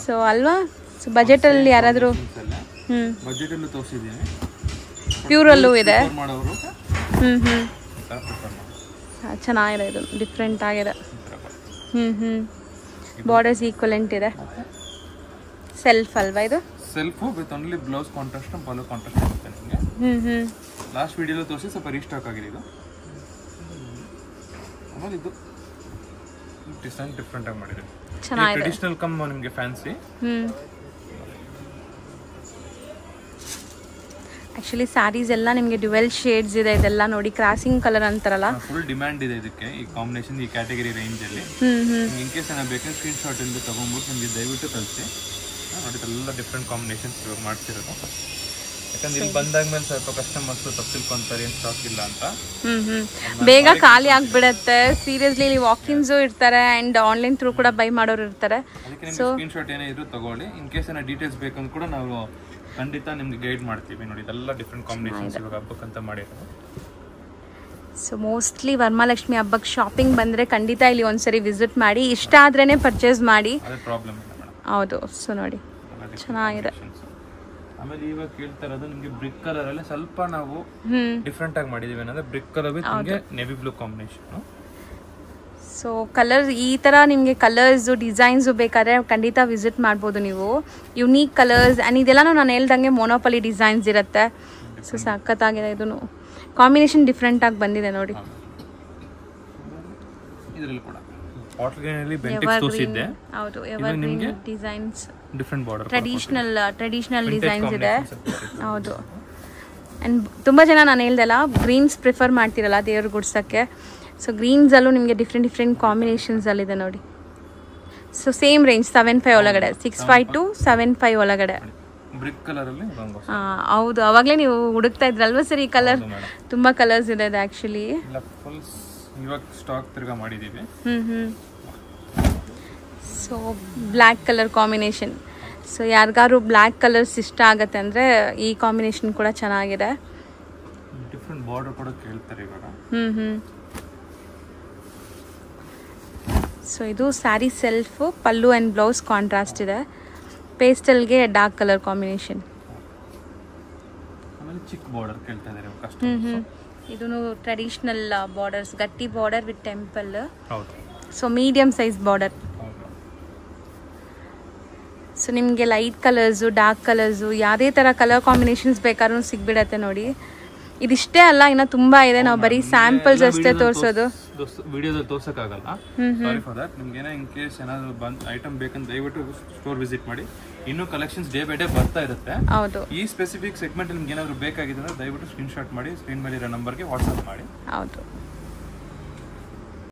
ಸೊ ಅಲ್ವಾ? ಸೊ ಬಜೆಟಲ್ಲಿ ಯಾರಾದರೂ ಬಜೆಟಲ್ಲೂ ತೋರಿಸಿದ್ದೀನಿ, ಪ್ಯೂರಲ್ಲೂ ಇದೆ. ಚೆನ್ನಾಗಿದೆ, ಇದು ಡಿಫ್ರೆಂಟ್ ಆಗಿದೆ. ಬಾರ್ಡರ್ಸ್ ಈಕ್ವಲೆಂಟ್ ಇದೆ. ಸೆಲ್ಫ್ ಅಲ್ವಾ ಇದು? Self with only blouse contrast pallu contrast ಇರುತ್ತೆ ನಿಮಗೆ. ಲಾಸ್ಟ್ ವಿಡಿಯೋలో ತೋರಿಸಿ ಸ್ವಲ್ಪ ರೀಸ್ಟಾಕ್ ಆಗಿದೆ ಇದು. ಆಮೇಲೆ ಇದು ಡಿಸೈನ್ ಡಿಫರೆಂಟ್ ಆಗಿ ಮಾಡಿದೆ. ಚೆನ್ನಾಗಿದೆ. ಟ್ರೆಡಿಷನಲ್ ಕಮ್ ನಿಮಗೆ ಫ್ಯಾನ್ಸಿ. ಆಕ್ಚುಲಿ ಸ್ಯಾರೀಸ್ ಎಲ್ಲ ನಿಮಗೆ ಡ್ಯುವೆಲ್ ಶೇಡ್ಸ್ ಇದೆ. ಇದೆಲ್ಲ ನೋಡಿ ಕ್ರಾಸಿಂಗ್ ಕಲರ್ ಅಂತಾರಲ್ಲ, ಫುಲ್ ಡಿಮ್ಯಾಂಡ್ ಇದೆ ಇದಕ್ಕೆ ಈ ಕಾಂಬಿನೇಷನ್, ಈ ಕ್ಯಾಟಗರಿ ರೇಂಜ್ ಅಲ್ಲಿ. ಇನ್ ಕೇಸ್ ಏನಾದ್ರು ಬೇಕಾದ್ರೆ ಸ್ಕ್ರೀನ್ ಶಾಟ್ ಇಂದ ತಗೊಂಡ್ಬಿಟ್ಟು ನಿಮಗೆ ದಯವಿಟ್ಟು ಕಳಿಸಿ ನೋಡಿ. ಎಲ್ಲ ಡಿಫ್ರೆಂಟ್ ಕಾಂಬಿನೇಷನ್ಸ್ ಇವಾಗ ಮಾಡ್ತಿರೋದು. ಯಾಕಂದ್ರೆ ಇಲ್ಲಿ ಬಂದಾದ್ಮೇಲೆ ಸ್ವಲ್ಪ ಕಸ್ಟಮರ್ಸ್ ತಪ್ಪು ತಿಳ್ಕೊಂತಾರೆ ಏನು ಸ್ಟಾಕ್ ಇಲ್ಲ ಅಂತ. ಬೇಗ ಖಾಲಿ ಆಗ್ಬಿಡತ್ತೆ. ಸೀರಿಯಸ್ಲಿ ಇಲ್ಲಿ ವಾಕಿನ್ಸು ಇರ್ತಾರೆ ಅಂಡ್ ಆನ್ಲೈನ್ ಥ್ರೂ ಕೂಡ ಬೈ ಮಾಡೋರು ಇರ್ತಾರೆ. ಸೊ ಸ್ಕ್ರೀನ್ ಶಾಟ್ ಏನೇ ಇದ್ರು ತಗೊಳ್ಳಿ. ಇನ್ ಕೇಸ್ ಏನೋ ಡೀಟೇಲ್ಸ್ ಬೇಕಂದ್ರೆ ಕೂಡ ನಾವು ಖಂಡಿತ ನಿಮ್ಗೆ ಗೈಡ್ ಮಾಡ್ತೀವಿ ನೋಡಿ. ಇದೆಲ್ಲ ಡಿಫ್ರೆಂಟ್ ಕಾಂಬಿನೇಷನ್ಸ್ ಇವಾಗ ಹಬ್ಬಕ್ಕಂತ ಮಾಡಿರೋದು. ಸೊ ಮೋಸ್ಟ್ಲಿ ವರಮಹಾಲಕ್ಷ್ಮಿ ಹಬ್ಬಕ್ಕೆ ಶಾಪಿಂಗ್ ಬಂದರೆ ಖಂಡಿತ ಇಲ್ಲಿ ಒಂದ್ಸರಿ ವಿಸಿಟ್ ಮಾಡಿ, ಇಷ್ಟ ಆದ್ರೇ ಪರ್ಚೇಸ್ ಮಾಡಿ. ಪ್ರಾಬ್ಲಮ್ ಇಲ್ಲ ಮೇಡಮ್. ಹೌದು. ಸೊ ನೋಡಿ ಚೆನ್ನಾಗಿದೆ. ಆಮೇಲೆ ಇವಾಗ ಕೇಳ್ತಾ ಇರೋದು ನಿಮಗೆ ಬ್ರಿಕ್ ಕಲರ್ ಅಲ್ಲಿ ಸ್ವಲ್ಪ ನಾವು ಡಿಫ್ರೆಂಟ್ ಆಗಿ ಮಾಡಿದೀವಿ. ಏನಂದ್ರೆ ಬ್ರಿಕ್ ಕಲರ್ ವಿತ್ ನಿಮಗೆ navy blue combination. So colour ಈ ಥರ ನಿಮಗೆ ಕಲರ್ಸು ಡಿಸೈನ್ಸು ಬೇಕಾದ್ರೆ ಖಂಡಿತ ವಿಸಿಟ್ ಮಾಡ್ಬೋದು ನೀವು. ಯುನೀಕ್ ಕಲರ್ಸ್ ಆ್ಯಂಡ್ ಇದೆಲ್ಲನೂ ನಾನು ಹೇಳ್ದಂಗೆ ಮೊನೋಪಲಿ ಡಿಸೈನ್ಸ್ ಇರುತ್ತೆ. ಸೊ ಸಖತ್ತಾಗಿದೆ. ಇದನ್ನು ಕಾಂಬಿನೇಷನ್ ಡಿಫ್ರೆಂಟಾಗಿ ಬಂದಿದೆ ನೋಡಿ. ಇದರಲ್ಲಿ ಕೂಡ ಬಾಟಲ್ ಗ್ರೀನ್ ಅಲ್ಲಿ ಬೆಂಟೆಕ್ಸ್ ತೋರಿಸಿದ್ದೆ. ಹೌದು, evergreen designs, different border, traditional designs ಇದೆ. ಹೌದು. ಆ್ಯಂಡ್ ತುಂಬ ಜನ ನಾನು ಹೇಳ್ದಲ್ಲ ಗ್ರೀನ್ಸ್ ಪ್ರಿಫರ್ ಮಾಡ್ತಿರಲ್ಲ ದೇವ್ರಿಗೆ ಗುಡ್ಸೋಕ್ಕೆ. ಸೊ ಗ್ರೀನ್ಸಲ್ಲೂ ನಿಮಗೆ ಡಿಫ್ರೆಂಟ್ ಕಾಂಬಿನೇಷನ್ಸಲ್ಲಿದೆ ನೋಡಿ. ಸೊ ಸೇಮ್ ರೇಂಜ್ 7,500 ಒಳಗಡೆ, 6,500 to 7,500 ಒಳಗಡೆ. ಬ್ರಿಕ್ ಕಲರ್ ಅಲ್ಲಿ ಹೌದು, ಅವಾಗಲೇ ನೀವು ಹುಡುಕ್ತಾ ಇದ್ರಲ್ವಾ ಸರ್? ಈ ಕಲರ್ ತುಂಬ ಕಲರ್ಸ್ ಇದೆ ಇದು ಆ್ಯಕ್ಚುಲಿ. ಇವಾಗ ಸ್ಟಾಕ್ ತಿರ್ಗಾ ಮಾಡಿದ್ದೀವಿ. So black colour combination. So ಯಾರಿಗಾರು ಬ್ಲ್ಯಾಕ್ ಕಲರ್ಸ್ ಇಷ್ಟ ಆಗತ್ತೆ ಅಂದರೆ ಈ ಕಾಂಬಿನೇಷನ್ ಕೂಡ ಚೆನ್ನಾಗಿದೆ. ಡಿಫ್ರೆಂಟ್ ಬಾರ್ಡರ್ ಕೂಡ ಕೇಳ್ತಾರೆ ಇವಾಗ. ಸೊ ಇದು sari self, pallu and blouse contrast ಇದೆ. ಪೇಸ್ಟಲ್ಗೆ ಡಾರ್ಕ್ ಕಲರ್ ಕಾಂಬಿನೇಷನ್. ಆಮೇಲೆ ಚಿಕ್ಕ ಬಾರ್ಡರ್ ಕೇಳ್ತಾ ಇದ್ದಾರೆ ಕಸ್ಟಮರ್ಸ್. ಇದೂ ಟ್ರೆಡಿಷನಲ್ ಬಾರ್ಡರ್ಸ್, ಗಟ್ಟಿ ಬಾರ್ಡರ್ ವಿತ್ ಟೆಂಪಲ್. ಹೌದು. So medium size border. So ನಿಮಗೆ ಲೈಟ್ ಕಲರ್ಸು, ಡಾರ್ಕ್ ಕಲರ್ಸು, ಯಾವುದೇ ಥರ ಕಲರ್ ಕಾಂಬಿನೇಷನ್ಸ್ ಬೇಕಾದ್ರೂ ಸಿಗ್ಬಿಡತ್ತೆ ನೋಡಿ. ಇದಿಷ್ಟೇ ಅಲ್ಲ, ಇನ್ನು ತುಂಬ ಇದೆ. ನಾವು ಬರೀ ಸ್ಯಾಂಪಲ್ಸ್ ಅಷ್ಟೇ ತೋರಿಸೋದು, ವಿಡಿಯೋದಲ್ಲಿ ತೋರ್ಸಕ್ಕಾಗಲ್ಲ. Sorry for that. ನಿಮ್ಗೆ ಏನೋ ಇನ್ ಕೇಸ್ ಏನಾದ್ರು ಬಂದು ಐಟಮ್ ಬೇಕಂತ ದಯವಿಟ್ಟು ಸ್ಟೋರ್ ವಿಸಿಟ್ ಮಾಡಿ. ಇನ್ನೂ ಕಲೆಕ್ಷನ್ಸ್ ಡೇ ಬೈ ಡೇ ಬರ್ತಾ ಇರುತ್ತೆ. ಹೌದು. ಈ ಸ್ಪೆಸಿಫಿಕ್ ಸೆಗ್ಮೆಂಟ್ ನಿಮ್ಗೆ ಏನಾದ್ರು ಬೇಕಾಗಿದೆ ಅಂದ್ರೆ ದಯವಿಟ್ಟು ಸ್ಕ್ರೀನ್ ಶಾಟ್ ಮಾಡಿ ಸ್ಕ್ರೀನ್ ಮೇಲೆ ಇರೋ ನಂಬರ್ಗೆ ವಾಟ್ಸ್ಆಪ್ ಮಾಡಿ. ಹೌದು.